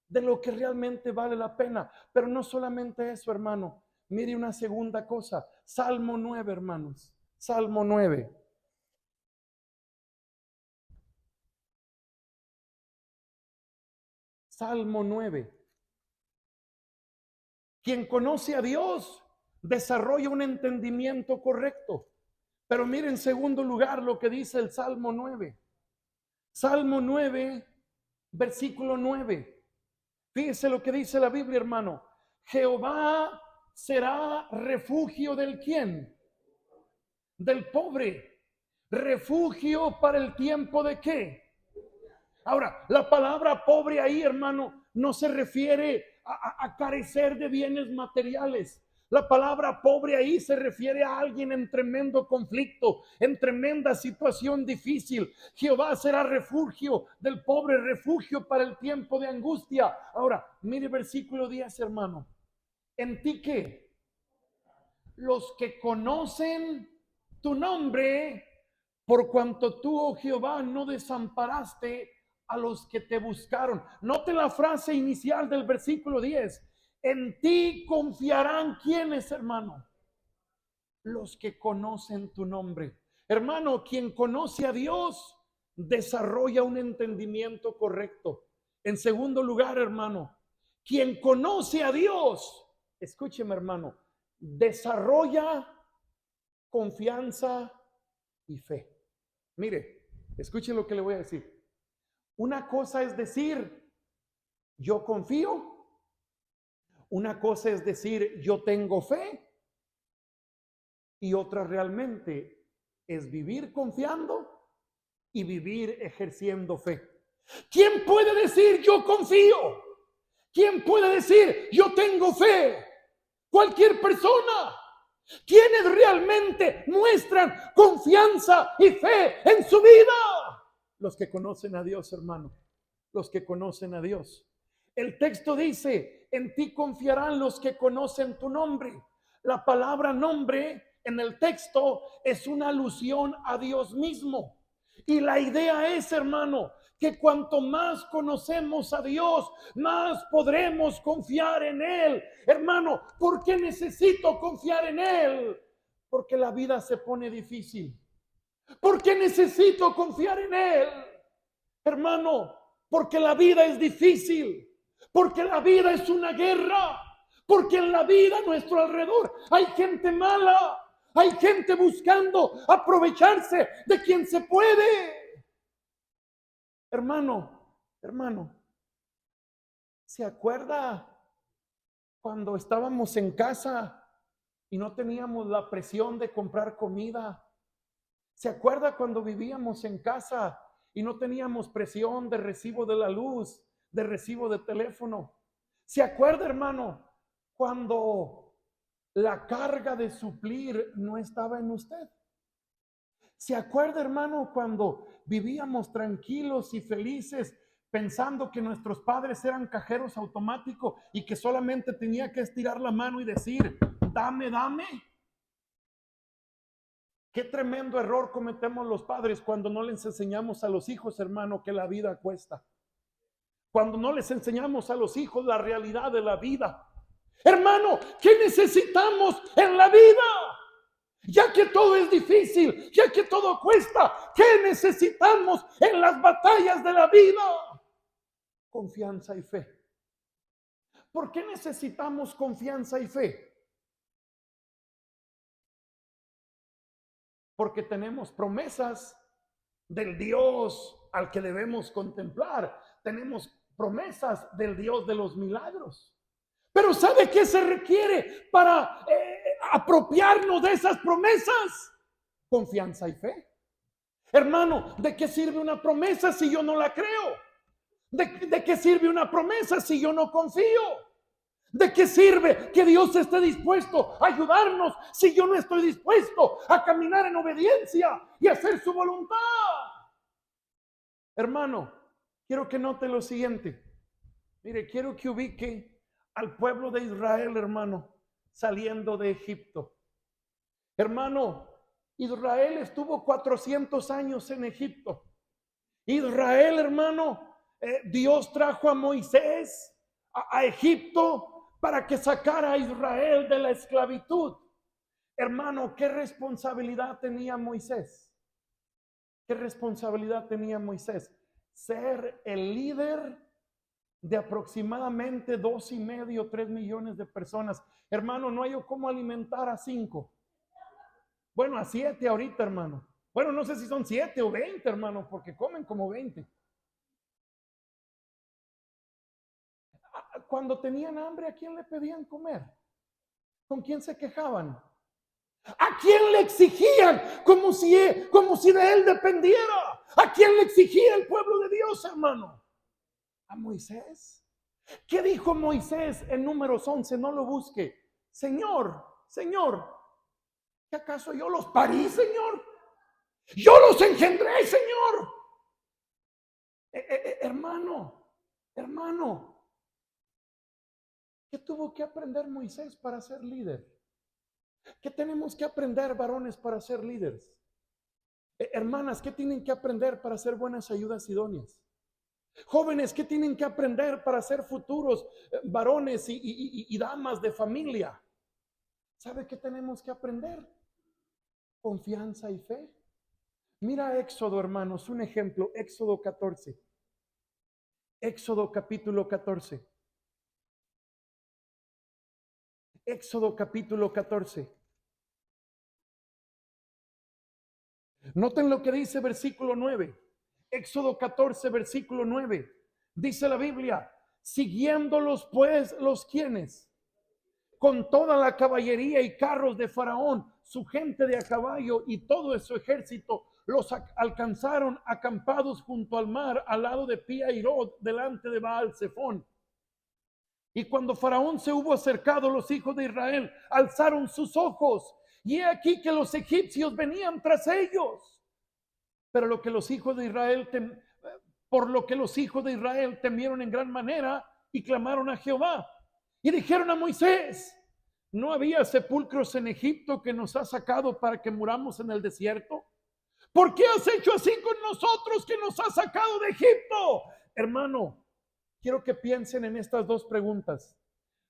de lo que realmente vale la pena. Pero no solamente eso, hermano. Mire una segunda cosa. Salmo 9, hermanos. Salmo 9. Salmo 9. Quien conoce a Dios desarrolla un entendimiento correcto. Pero miren en segundo lugar lo que dice el Salmo 9. Salmo 9, versículo 9. Fíjese lo que dice la Biblia, hermano. Jehová será refugio del quién? Del pobre. Refugio para el tiempo de qué? Ahora, la palabra pobre ahí, hermano, no se refiere a carecer de bienes materiales. La palabra pobre ahí se refiere a alguien en tremendo conflicto, en tremenda situación difícil. Jehová será refugio del pobre, refugio para el tiempo de angustia. Ahora, mire versículo 10, hermano. ¿En ti qué? Los que conocen tu nombre, por cuanto tú, oh Jehová, no desamparaste a los que te buscaron. Note la frase inicial del versículo 10. En ti confiarán quienes, hermano, los que conocen tu nombre. Hermano, quien conoce a Dios desarrolla un entendimiento correcto. En segundo lugar, hermano, quien conoce a Dios, escúcheme, hermano, desarrolla confianza y fe. Mire, escuche lo que le voy a decir. Una cosa es decir, yo confío. Una cosa es decir, yo tengo fe. Y otra realmente es vivir confiando y vivir ejerciendo fe. ¿Quién puede decir yo confío? ¿Quién puede decir yo tengo fe? Cualquier persona. ¿Quiénes realmente muestran confianza y fe en su vida? Los que conocen a Dios, hermano. Los que conocen a Dios. El texto dice, en ti confiarán los que conocen tu nombre. La palabra nombre en el texto es una alusión a Dios mismo. Y la idea es, hermano, que cuanto más conocemos a Dios, más podremos confiar en Él. Hermano, ¿por qué necesito confiar en Él? Porque la vida se pone difícil. ¿Por qué necesito confiar en Él? Hermano, porque la vida es difícil. Porque la vida es una guerra. Porque en la vida a nuestro alrededor hay gente mala. Hay gente buscando aprovecharse de quien se puede. Hermano, ¿se acuerda cuando estábamos en casa y no teníamos la presión de comprar comida? ¿Se acuerda cuando vivíamos en casa y no teníamos presión de recibo de la luz, de recibo de teléfono? ¿Se acuerda, hermano, cuando la carga de suplir no estaba en usted? ¿Se acuerda, hermano, cuando vivíamos tranquilos y felices pensando que nuestros padres eran cajeros automáticos y que solamente tenía que estirar la mano y decir, dame, dame? Qué tremendo error cometemos los padres cuando no les enseñamos a los hijos, hermano, que la vida cuesta. Cuando no les enseñamos a los hijos la realidad de la vida. Hermano, ¿qué necesitamos en la vida? Ya que todo es difícil, ya que todo cuesta, ¿qué necesitamos en las batallas de la vida? Confianza y fe. ¿Por qué necesitamos confianza y fe? Porque tenemos promesas del Dios al que debemos contemplar. Tenemos promesas del Dios de los milagros. Pero ¿sabe qué se requiere para apropiarnos de esas promesas? Confianza y fe. Hermano, ¿de qué sirve una promesa si yo no la creo? ¿De qué sirve una promesa si yo no confío? ¿De qué sirve que Dios esté dispuesto a ayudarnos si yo no estoy dispuesto a caminar en obediencia y hacer su voluntad? Hermano, quiero que note lo siguiente. Mire, quiero que ubique al pueblo de Israel, hermano, saliendo de Egipto. Hermano, Israel estuvo 400 años en Egipto. Israel, hermano, Dios trajo a Moisés a Egipto para que sacara a Israel de la esclavitud. Hermano, ¿qué responsabilidad tenía Moisés? ¿Qué responsabilidad tenía Moisés? Ser el líder de aproximadamente 2,5, 3 millones de personas. Hermano, no hay cómo alimentar a 5. Bueno, a 7 ahorita, hermano. Bueno, no sé si son 7 o 20, hermano, porque comen como 20. Cuando tenían hambre, ¿a quién le pedían comer? ¿Con quién se quejaban? ¿A quién le exigían? Como si de él dependiera. ¿A quién le exigía el pueblo de Dios, hermano? A Moisés. ¿Qué dijo Moisés en Números 11? No lo busque. Señor, ¿qué acaso yo los parí, Señor? Yo los engendré, Señor. Hermano, ¿qué tuvo que aprender Moisés para ser líder? ¿Qué tenemos que aprender, varones, para ser líderes? Hermanas, ¿qué tienen que aprender para ser buenas ayudas idóneas? Jóvenes, ¿qué tienen que aprender para ser futuros varones y damas de familia? ¿Sabe qué tenemos que aprender? Confianza y fe. Mira Éxodo, hermanos, un ejemplo, Éxodo 14. Éxodo capítulo 14. Éxodo capítulo 14. Noten lo que dice versículo 9. Éxodo 14, versículo 9. Dice la Biblia, siguiéndolos pues los quienes, con toda la caballería y carros de Faraón, su gente de a caballo y todo su ejército, los alcanzaron acampados junto al mar, al lado de Pi-Hahirot, delante de Baal-Zephón. Y cuando Faraón se hubo acercado, los hijos de Israel alzaron sus ojos, y he aquí que los egipcios venían tras ellos. Pero lo que los hijos de Israel por lo que los hijos de Israel temieron en gran manera y clamaron a Jehová. Y dijeron a Moisés, ¿no había sepulcros en Egipto que nos ha sacado para que muramos en el desierto? ¿Por qué has hecho así con nosotros que nos has sacado de Egipto? Hermano, quiero que piensen en estas dos preguntas.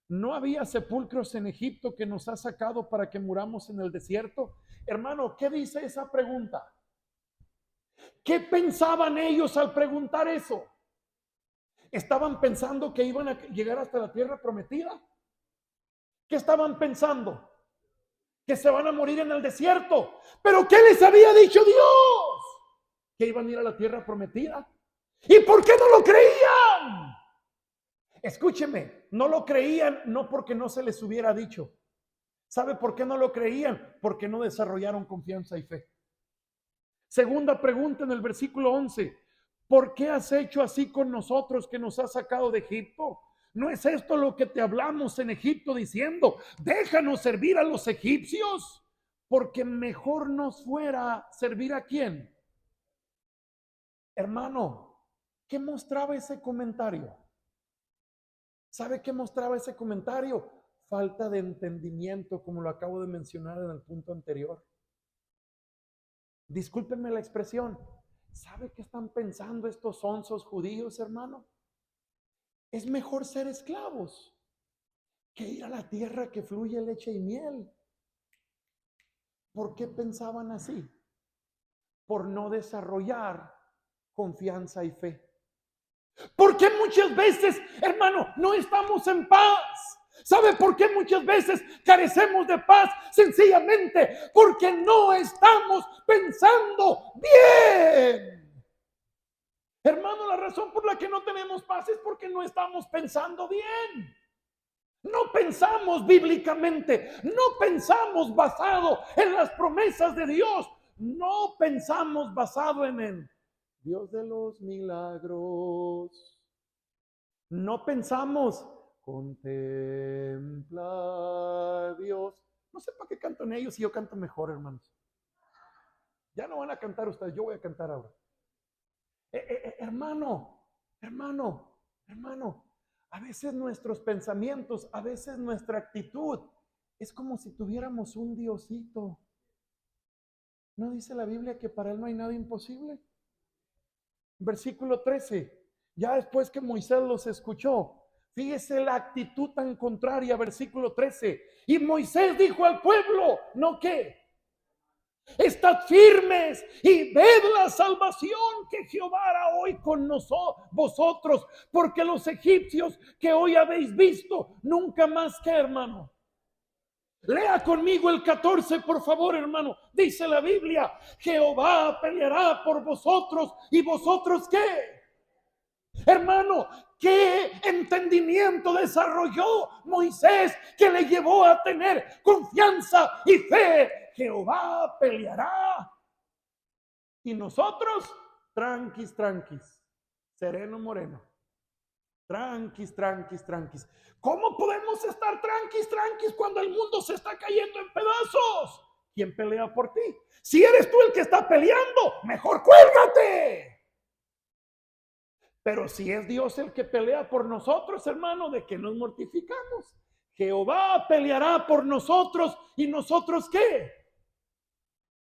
¿No había sepulcros en Egipto que nos ha sacado para que muramos en el desierto? Hermano, ¿qué dice esa pregunta? ¿Qué pensaban ellos al preguntar eso? ¿Estaban pensando que iban a llegar hasta la tierra prometida? ¿Qué estaban pensando? Que se van a morir en el desierto. ¿Pero qué les había dicho Dios? Que iban a ir a la tierra prometida. ¿Y por qué no lo creían? Escúcheme, no lo creían no porque no se les hubiera dicho. ¿Sabe por qué no lo creían? Porque no desarrollaron confianza y fe. Segunda pregunta en el versículo 11. ¿Por qué has hecho así con nosotros que nos has sacado de Egipto? ¿No es esto lo que te hablamos en Egipto diciendo, déjanos servir a los egipcios? Porque mejor nos fuera servir a quién. Hermano, ¿qué mostraba ese comentario? ¿Sabe qué mostraba ese comentario? Falta de entendimiento, como lo acabo de mencionar en el punto anterior. Discúlpenme la expresión. ¿Sabe qué están pensando estos sonsos judíos, hermano? Es mejor ser esclavos que ir a la tierra que fluye leche y miel. ¿Por qué pensaban así? Por no desarrollar confianza y fe. ¿Por qué muchas veces, hermano, no estamos en paz? ¿Sabe por qué muchas veces carecemos de paz? Sencillamente porque no estamos pensando bien. Hermano, la razón por la que no tenemos paz es porque no estamos pensando bien. No pensamos bíblicamente, no pensamos basado en las promesas de Dios, no pensamos basado en el Dios de los milagros. No pensamos, contempla a Dios. No sé para qué cantan ellos y yo canto mejor, hermanos. Ya no van a cantar ustedes, yo voy a cantar ahora. Hermano, A veces nuestros pensamientos, a veces nuestra actitud es como si tuviéramos un diosito. ¿No dice la Biblia que para él no hay nada imposible? Versículo 13. Ya después que Moisés los escuchó, fíjese la actitud tan contraria, versículo 13. Y Moisés dijo al pueblo, ¿no qué? Estad firmes y ved la salvación que Jehová hará hoy con nosotros, vosotros, porque los egipcios que hoy habéis visto, nunca más que, hermano. Lea conmigo el 14, por favor, hermano. Dice la Biblia, Jehová peleará por vosotros y vosotros ¿qué? Hermano, ¿qué entendimiento desarrolló Moisés que le llevó a tener confianza y fe? Jehová peleará. Y nosotros, tranquis, tranquis, sereno, moreno. Tranquis, tranquis, tranquis. ¿Cómo podemos estar tranquis, tranquis cuando el mundo se está cayendo en pedazos? ¿Quién pelea por ti? Si eres tú el que está peleando, mejor cuélgate. Pero si es Dios el que pelea por nosotros, hermano, ¿de qué nos mortificamos? Jehová peleará por nosotros y nosotros ¿qué?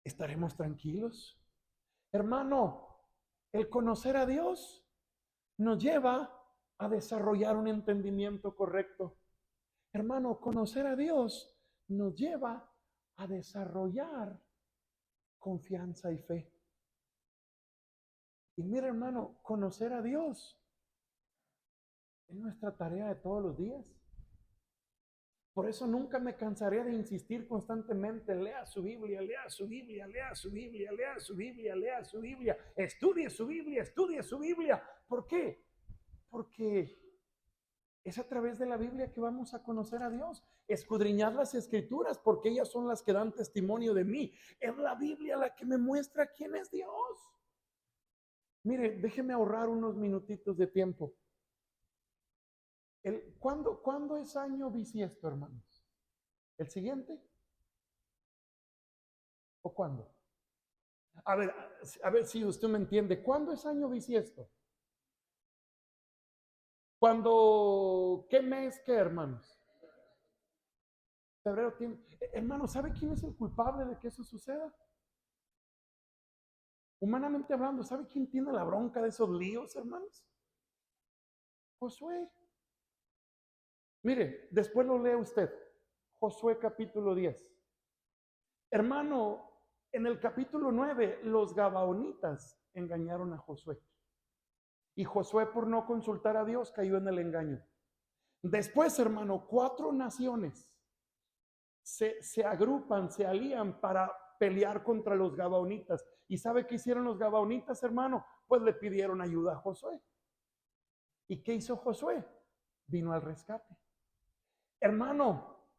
Estaremos tranquilos. Hermano, el conocer a Dios nos lleva a desarrollar un entendimiento correcto. Hermano, conocer a Dios nos lleva a desarrollar confianza y fe. Y mira, hermano, conocer a Dios es nuestra tarea de todos los días. Por eso nunca me cansaré de insistir constantemente, lea su Biblia, lea su Biblia, lea su Biblia, lea su Biblia, lea su Biblia, estudie su Biblia, estudie su Biblia. ¿Por qué? Porque es a través de la Biblia que vamos a conocer a Dios. Escudriñar las escrituras porque ellas son las que dan testimonio de mí. Es la Biblia la que me muestra quién es Dios. Mire, déjeme ahorrar unos minutitos de tiempo. ¿Cuándo es año bisiesto, hermanos? ¿El siguiente? ¿O cuándo? A ver si usted me entiende. ¿Cuándo es año bisiesto? ¿Cuándo? ¿Qué mes qué, hermanos? Febrero tiene. Hermano, ¿sabe quién es el culpable de que eso suceda? Humanamente hablando, ¿sabe quién tiene la bronca de esos líos, hermanos? Josué. Mire, después lo lee usted. Josué capítulo 10. Hermano, en el capítulo 9, los gabaonitas engañaron a Josué. Y Josué, por no consultar a Dios, cayó en el engaño. Después, hermano, 4 naciones se agrupan, se alían para pelear contra los gabaonitas. ¿Y sabe qué hicieron los gabaonitas, hermano? Pues le pidieron ayuda a Josué. ¿Y qué hizo Josué? Vino al rescate. Hermano,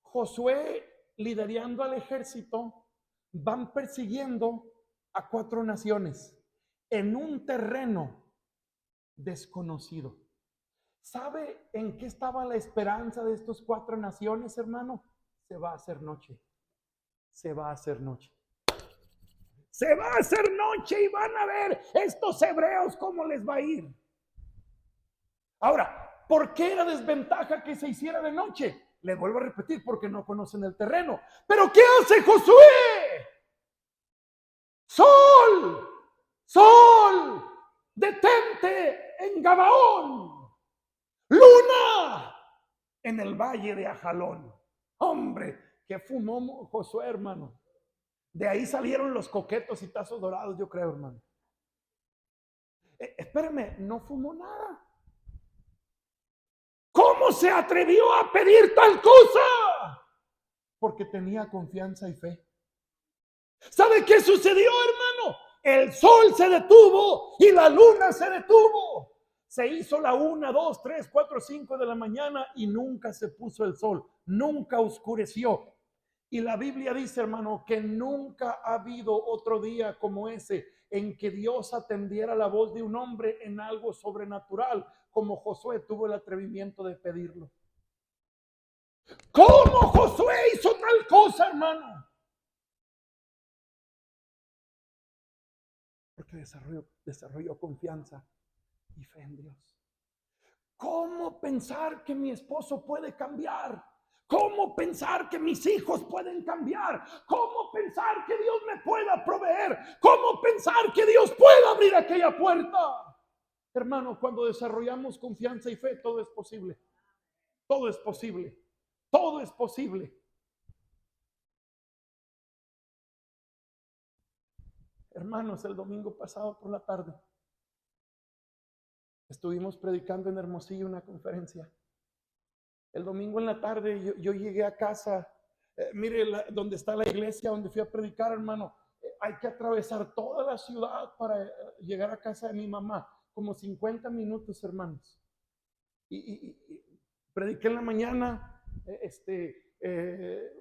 Josué, liderando al ejército, van persiguiendo a 4 naciones en un terreno desconocido. ¿Sabe en qué estaba la esperanza de estos 4 naciones, hermano? Se va a hacer noche. Se va a hacer noche. Se va a hacer noche y van a ver estos hebreos cómo les va a ir. Ahora, ¿por qué era desventaja que se hiciera de noche? Le vuelvo a repetir, porque no conocen el terreno. ¿Pero qué hace Josué? Sol, sol, detente en Gabaón. Luna en el valle de Ajalón. Hombre, que fumó Josué, hermano. De ahí salieron los coquetos y tazos dorados, yo creo, hermano. Espérame, no fumó nada. ¿Cómo se atrevió a pedir tal cosa? Porque tenía confianza y fe. ¿Sabe qué sucedió, hermano? El sol se detuvo y la luna se detuvo. Se hizo la 1, 2, 3, 4, 5 de la mañana y nunca se puso el sol, nunca oscureció. Y la Biblia dice, hermano, que nunca ha habido otro día como ese en que Dios atendiera la voz de un hombre en algo sobrenatural, como Josué tuvo el atrevimiento de pedirlo. ¿Cómo Josué hizo tal cosa, hermano? Porque desarrolló confianza y fe en Dios. ¿Cómo pensar que mi esposo puede cambiar? ¿Cómo pensar que mis hijos pueden cambiar? ¿Cómo pensar que Dios me pueda proveer? ¿Cómo pensar que Dios pueda abrir aquella puerta? Hermano, cuando desarrollamos confianza y fe, todo es posible. Todo es posible. Todo es posible. Hermanos, el domingo pasado por la tarde estuvimos predicando en Hermosillo una conferencia. El domingo en la tarde yo llegué a casa. Mire donde está la iglesia donde fui a predicar, hermano. Hay que atravesar toda la ciudad para llegar a casa de mi mamá. Como 50 minutos, hermanos. Y prediqué en la mañana.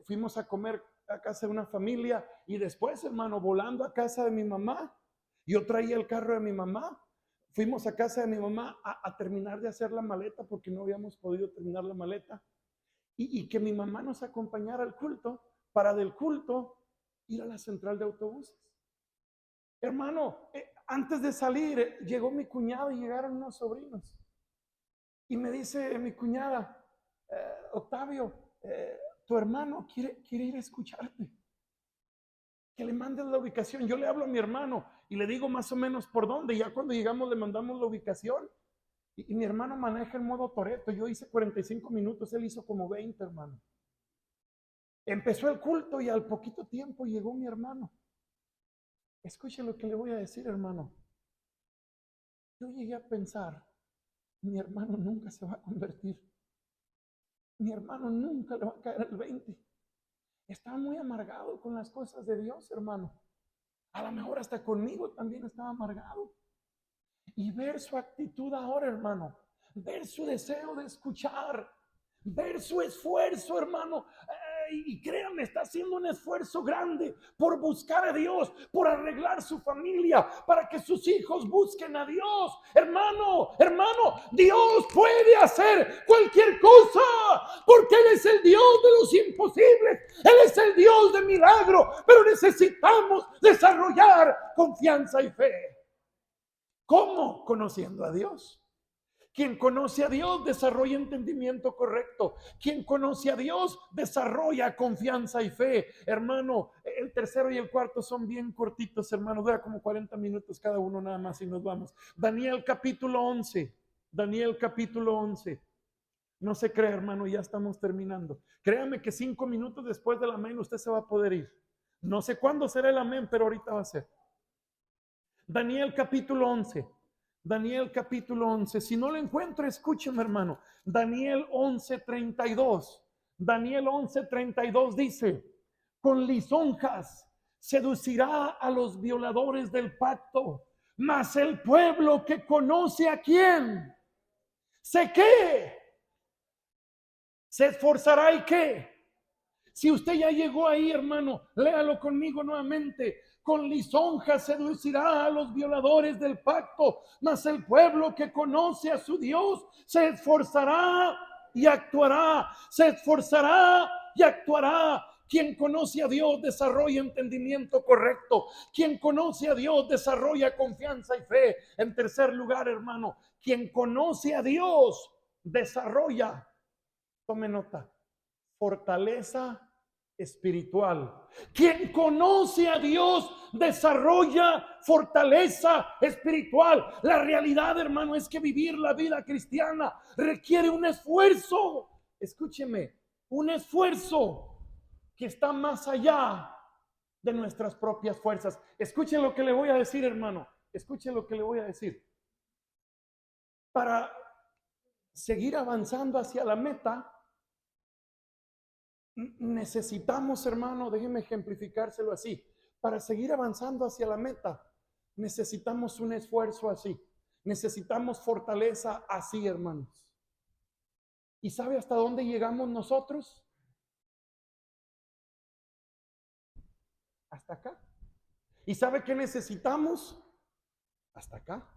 Fuimos a comer a casa de una familia. Y después, hermano, volando a casa de mi mamá. Yo traía el carro de mi mamá. Fuimos a casa de mi mamá a terminar de hacer la maleta porque no habíamos podido terminar la maleta. Y que mi mamá nos acompañara al culto, para del culto ir a la central de autobuses. Hermano, antes de salir, llegó mi cuñado y llegaron unos sobrinos. Y me dice mi cuñada, Octavio, tu hermano quiere ir a escucharte. Que le mandes la ubicación. Yo le hablo a mi hermano y le digo más o menos por dónde. Ya cuando llegamos le mandamos la ubicación. Y mi hermano maneja en modo Toretto. Yo hice 45 minutos, él hizo como 20, hermano. Empezó el culto y al poquito tiempo llegó mi hermano. Escuche lo que le voy a decir, hermano. Yo llegué a pensar, mi hermano nunca se va a convertir. Mi hermano nunca le va a caer el 20. Estaba muy amargado con las cosas de Dios, hermano. A lo mejor hasta conmigo también estaba amargado. Y ver su actitud ahora, hermano. Ver su deseo de escuchar. Ver su esfuerzo, hermano. Y créanme, está haciendo un esfuerzo grande por buscar a Dios, por arreglar su familia, para que sus hijos busquen a Dios. Hermano, Dios puede hacer cualquier cosa, porque Él es el Dios de los imposibles. Él es el Dios de milagro, pero necesitamos desarrollar confianza y fe. ¿Cómo? Conociendo a Dios. Quien conoce a Dios desarrolla entendimiento correcto. Quien conoce a Dios desarrolla confianza y fe. Hermano, el tercero y el cuarto son bien cortitos, hermano. Dura como 40 minutos cada uno nada más y nos vamos. Daniel capítulo 11. Daniel capítulo 11. No se cree, hermano, ya estamos terminando. Créame que 5 minutos después del amén usted se va a poder ir. No sé cuándo será el amén, pero ahorita va a ser. Daniel capítulo 11. Daniel capítulo 11. Si no lo encuentro, escúcheme, hermano. Daniel 11:32. Daniel 11:32 dice: con lisonjas seducirá a los violadores del pacto, mas el pueblo que conoce a quién, ¿sé qué? Se esforzará y qué. Si usted ya llegó ahí, hermano, léalo conmigo nuevamente. Con lisonjas seducirá a los violadores del pacto, mas el pueblo que conoce a su Dios se esforzará y actuará. Se esforzará y actuará. Quien conoce a Dios desarrolla entendimiento correcto. Quien conoce a Dios desarrolla confianza y fe. En tercer lugar, hermano, quien conoce a Dios desarrolla, tome nota, fortaleza espiritual. Quien conoce a Dios desarrolla fortaleza espiritual. La realidad, hermano, es que vivir la vida cristiana requiere un esfuerzo. Escúcheme, un esfuerzo que está más allá de nuestras propias fuerzas. Escuchen lo que le voy a decir, hermano. Escuchen lo que le voy a decir. Para seguir avanzando hacia la meta, necesitamos, hermano, déjeme ejemplificárselo así. Para seguir avanzando hacia la meta, necesitamos un esfuerzo así. Necesitamos fortaleza así, hermanos. ¿Y sabe hasta dónde llegamos nosotros? Hasta acá. ¿Y sabe qué necesitamos? Hasta acá.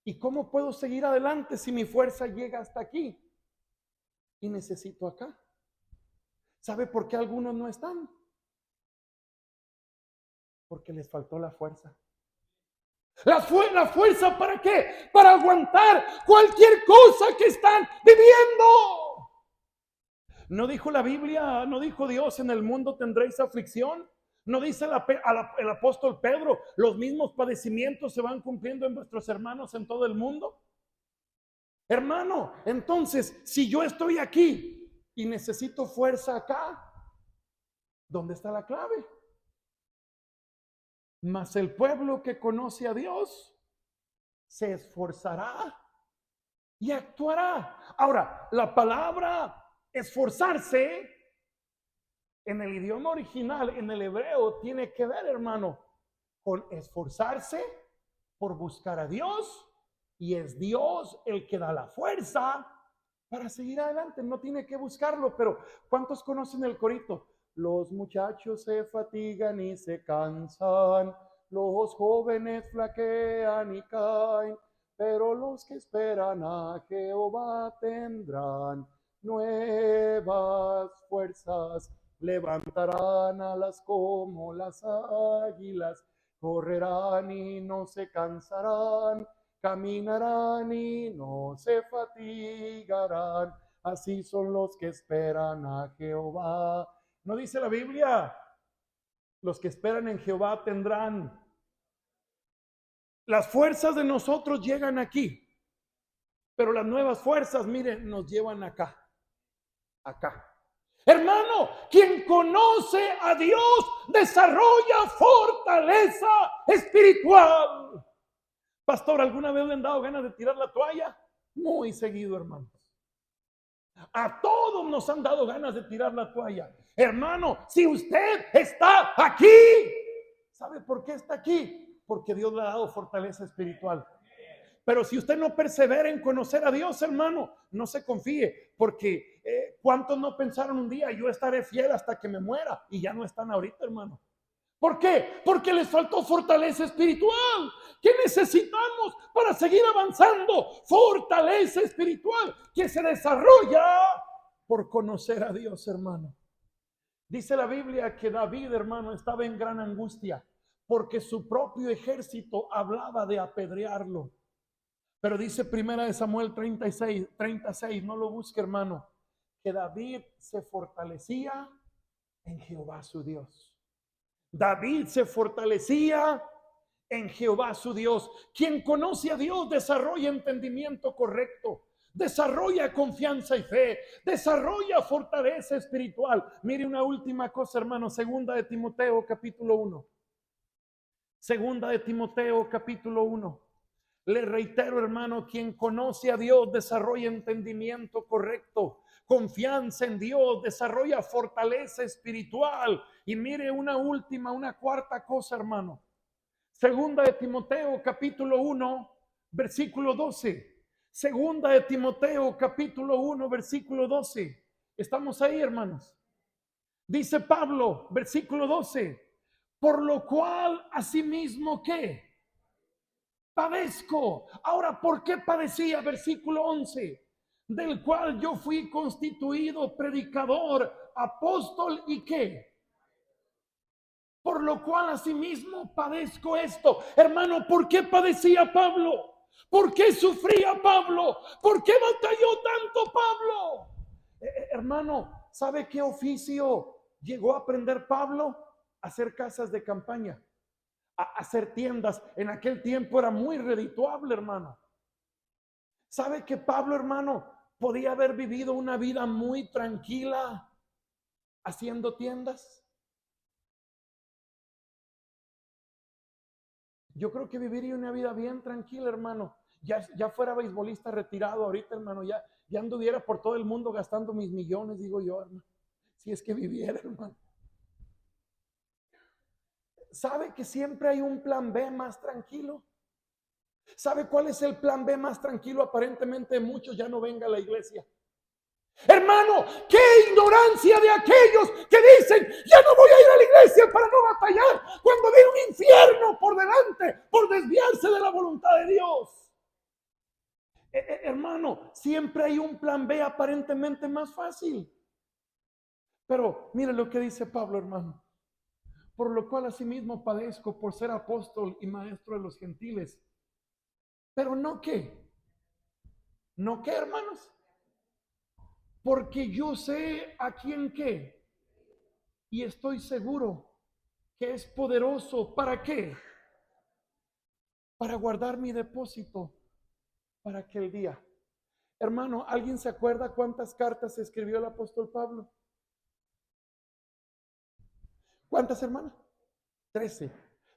¿Y cómo puedo seguir adelante si mi fuerza llega hasta aquí? Y necesito acá. ¿Sabe por qué algunos no están? Porque les faltó la fuerza. La fuerza ¿para qué? Para aguantar cualquier cosa que están viviendo. ¿No dijo la Biblia, no dijo Dios, en el mundo tendréis aflicción? ¿No dice el apóstol Pedro, los mismos padecimientos se van cumpliendo en vuestros hermanos en todo el mundo? Hermano, entonces, si yo estoy aquí y necesito fuerza acá, ¿dónde está la clave? Mas el pueblo que conoce a Dios se esforzará y actuará. Ahora, la palabra esforzarse en el idioma original, en el hebreo, tiene que ver, hermano, con esforzarse por buscar a Dios, y es Dios el que da la fuerza para seguir adelante. No tiene que buscarlo, pero ¿cuántos conocen el corito? Los muchachos se fatigan y se cansan, los jóvenes flaquean y caen, pero los que esperan a Jehová tendrán nuevas fuerzas. Levantarán alas como las águilas, correrán y no se cansarán, caminarán y no se fatigarán. Así son los que esperan a Jehová. ¿No dice la Biblia? Los que esperan en Jehová tendrán. Las fuerzas de nosotros llegan aquí, pero las nuevas fuerzas, miren, nos llevan acá. Acá. Hermano, quien conoce a Dios desarrolla fortaleza espiritual. Pastor, ¿alguna vez le han dado ganas de tirar la toalla? Muy seguido, hermanos. A todos nos han dado ganas de tirar la toalla. Hermano, si usted está aquí, ¿sabe por qué está aquí? Porque Dios le ha dado fortaleza espiritual. Pero si usted no persevera en conocer a Dios, hermano, no se confíe, porque ¿cuántos no pensaron un día, yo estaré fiel hasta que me muera? Y ya no están ahorita, hermano. ¿Por qué? Porque les faltó fortaleza espiritual. ¿Qué necesitamos para seguir avanzando? Fortaleza espiritual que se desarrolla por conocer a Dios, hermano. Dice la Biblia que David, hermano, estaba en gran angustia porque su propio ejército hablaba de apedrearlo. Pero dice primera de Samuel 36, no lo busque, hermano, que David se fortalecía en Jehová su Dios. David se fortalecía en Jehová su Dios. Quien conoce a Dios desarrolla entendimiento correcto, desarrolla confianza y fe, desarrolla fortaleza espiritual. Mire una última cosa, hermano, segunda de Timoteo capítulo 1. Segunda de Timoteo capítulo 1. Le reitero, hermano, quien conoce a Dios desarrolla entendimiento correcto, confianza en Dios, desarrolla fortaleza espiritual. Y mire una cuarta cosa, hermano. Segunda de Timoteo capítulo 1, versículo 12. Segunda de Timoteo capítulo 1, versículo 12. ¿Estamos ahí, hermanos? Dice Pablo, versículo 12. Por lo cual, asimismo, ¿qué? Padezco. Ahora, ¿por qué padecía? Versículo 11. Del cual yo fui constituido predicador, apóstol y ¿qué? Por lo cual asimismo padezco esto. Hermano, ¿por qué padecía Pablo? ¿Por qué sufría Pablo? ¿Por qué batalló tanto Pablo? Hermano, ¿sabe qué oficio llegó a aprender Pablo? A hacer casas de campaña, a hacer tiendas. En aquel tiempo era muy redituable, hermano. ¿Sabe que Pablo, hermano, podía haber vivido una vida muy tranquila haciendo tiendas? Yo creo que viviría una vida bien tranquila, hermano. Ya fuera beisbolista retirado ahorita, hermano. Ya anduviera por todo el mundo gastando mis millones, digo yo, hermano. Si es que viviera, hermano. ¿Sabe que siempre hay un plan B más tranquilo? ¿Sabe cuál es el plan B más tranquilo? Aparentemente muchos ya no vengan a la iglesia. Hermano, qué ignorancia de aquellos que dicen, ya no voy a ir a la iglesia para no batallar, cuando viene un infierno por delante, por desviarse de la voluntad de Dios. Hermano, siempre hay un plan B aparentemente más fácil. Pero mire lo que dice Pablo, hermano. por lo cual asimismo padezco por ser apóstol y maestro de los gentiles. Pero no qué, no qué, hermanos, porque yo sé a quién qué, y estoy seguro que es poderoso. ¿Para qué? Para guardar mi depósito para aquel día. Hermano, ¿alguien se acuerda cuántas cartas escribió el apóstol Pablo? ¿Cuántas, hermanas? 13.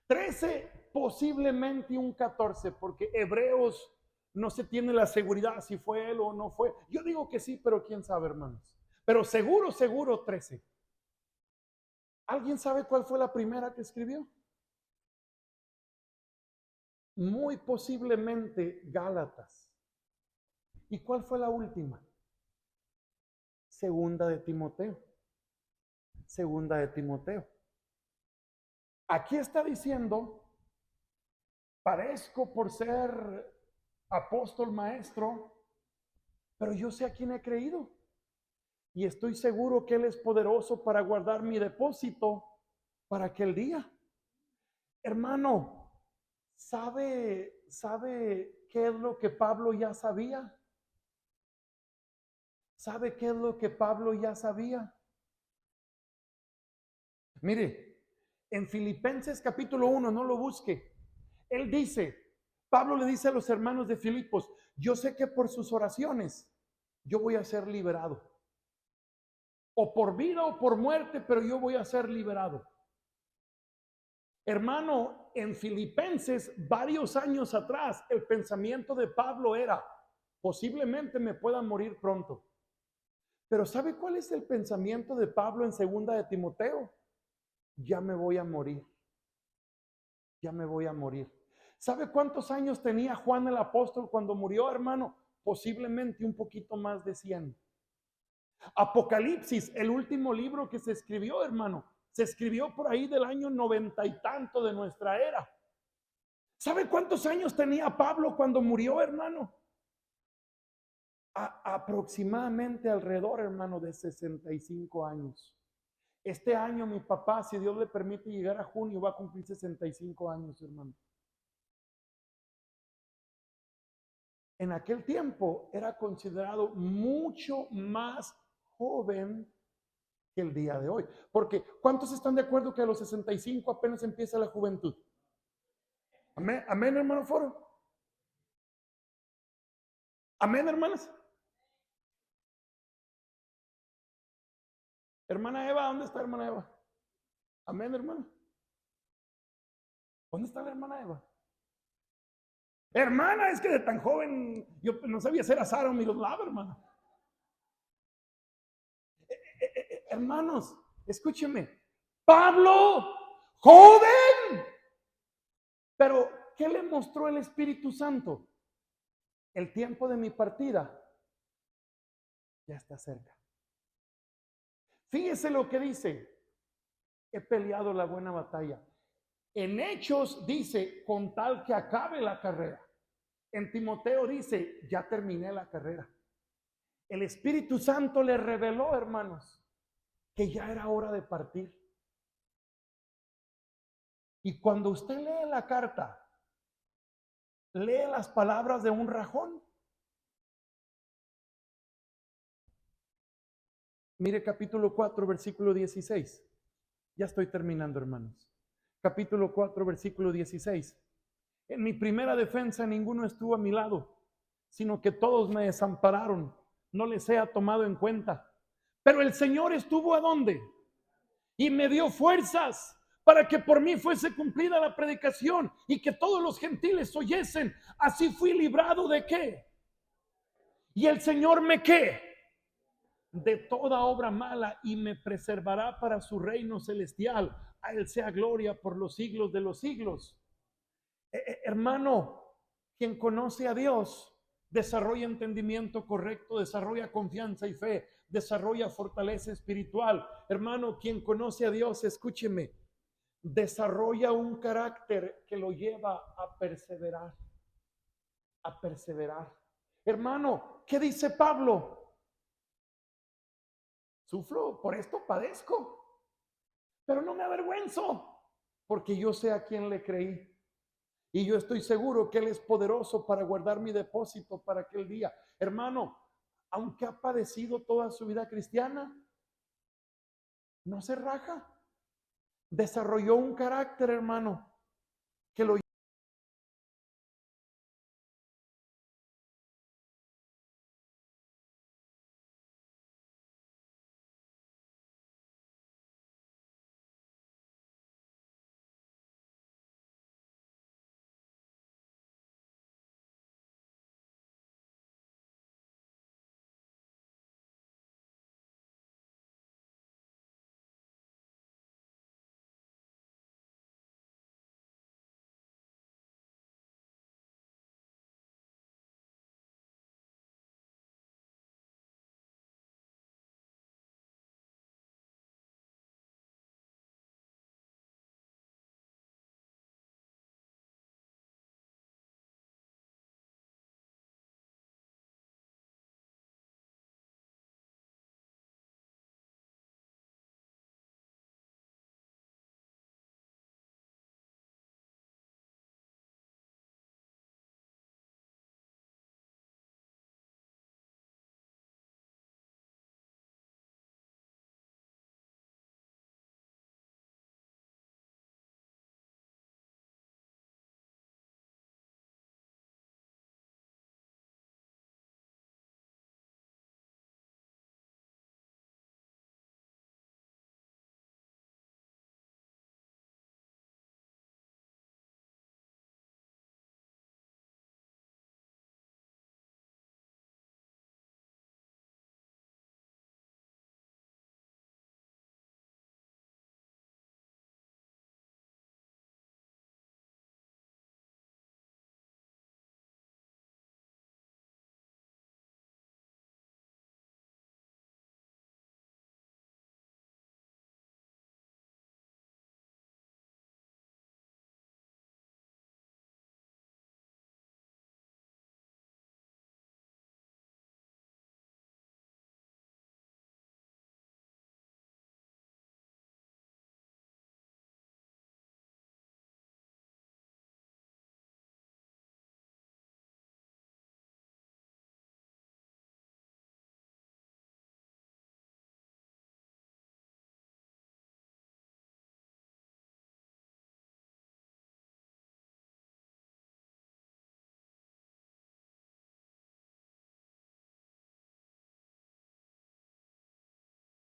13, posiblemente un 14, porque Hebreos no se tiene la seguridad si fue él o no fue. Yo digo que sí, pero quién sabe, hermanos. Pero seguro, seguro 13. ¿Alguien sabe cuál fue la primera que escribió? Muy posiblemente Gálatas. ¿Y cuál fue la última? Segunda de Timoteo. Segunda de Timoteo. Aquí está diciendo, parezco por ser apóstol maestro, pero yo sé a quién he creído. Y estoy seguro que Él es poderoso para guardar mi depósito para aquel día. Hermano, ¿sabe qué es lo que Pablo ya sabía? ¿Sabe qué es lo que Pablo ya sabía? Mire, en Filipenses capítulo 1, no lo busque. Él dice, Pablo le dice a los hermanos de Filipos, yo sé que por sus oraciones yo voy a ser liberado. O por vida o por muerte, pero yo voy a ser liberado. Hermano, en Filipenses, varios años atrás, el pensamiento de Pablo era, posiblemente me pueda morir pronto. Pero ¿sabe cuál es el pensamiento de Pablo en segunda de Timoteo? Ya me voy a morir. Ya me voy a morir. ¿Sabe cuántos años tenía Juan el apóstol cuando murió, hermano? Posiblemente un poquito más de 100. Apocalipsis, el último libro que se escribió, hermano, se escribió por ahí del año 90 y tanto de nuestra era. ¿Sabe cuántos años tenía Pablo cuando murió, hermano? Aproximadamente alrededor, hermano, de 65 años. Este año mi papá, si Dios le permite llegar a junio, va a cumplir 65 años, hermano. En aquel tiempo era considerado mucho más joven que el día de hoy. Porque ¿cuántos están de acuerdo que a los 65 apenas empieza la juventud? Amén, amén, hermano Foro. Amén, hermanas. Hermana Eva, ¿dónde está hermana Eva? Amén, hermana. ¿Dónde está la hermana Eva? Hermana, es que de tan joven yo no sabía hacer asar o Miroslava, hermana. Hermanos, escúcheme. Pablo, joven. Pero, ¿qué le mostró el Espíritu Santo? El tiempo de mi partida ya está cerca. Fíjese lo que dice. He peleado la buena batalla. En Hechos dice, con tal que acabe la carrera. En Timoteo dice, ya terminé la carrera. El Espíritu Santo le reveló, hermanos, que ya era hora de partir. Y cuando usted lee la carta, lee las palabras de un rajón. Mire capítulo 4, versículo 16. Ya estoy terminando, hermanos. Capítulo 4, versículo 16. En mi primera defensa ninguno estuvo a mi lado, sino que todos me desampararon. No les he tomado en cuenta. Pero el Señor estuvo ¿a dónde? Y me dio fuerzas para que por mí fuese cumplida la predicación y que todos los gentiles oyesen. Así fui librado ¿de qué? Y el Señor me ¿qué? De toda obra mala y me preservará para su reino celestial. A Él sea gloria por los siglos de los siglos. Hermano, quien conoce a Dios desarrolla entendimiento correcto, desarrolla confianza y fe, desarrolla fortaleza espiritual. Hermano, quien conoce a Dios, escúcheme, desarrolla un carácter que lo lleva a perseverar, a perseverar. Hermano, ¿qué dice Pablo? Sufro, por esto padezco. pero no me avergüenzo, porque yo sé a quién le creí. Y yo estoy seguro que Él es poderoso para guardar mi depósito para aquel día. Hermano, aunque ha padecido toda su vida cristiana, no se raja. Desarrolló un carácter, hermano, que lo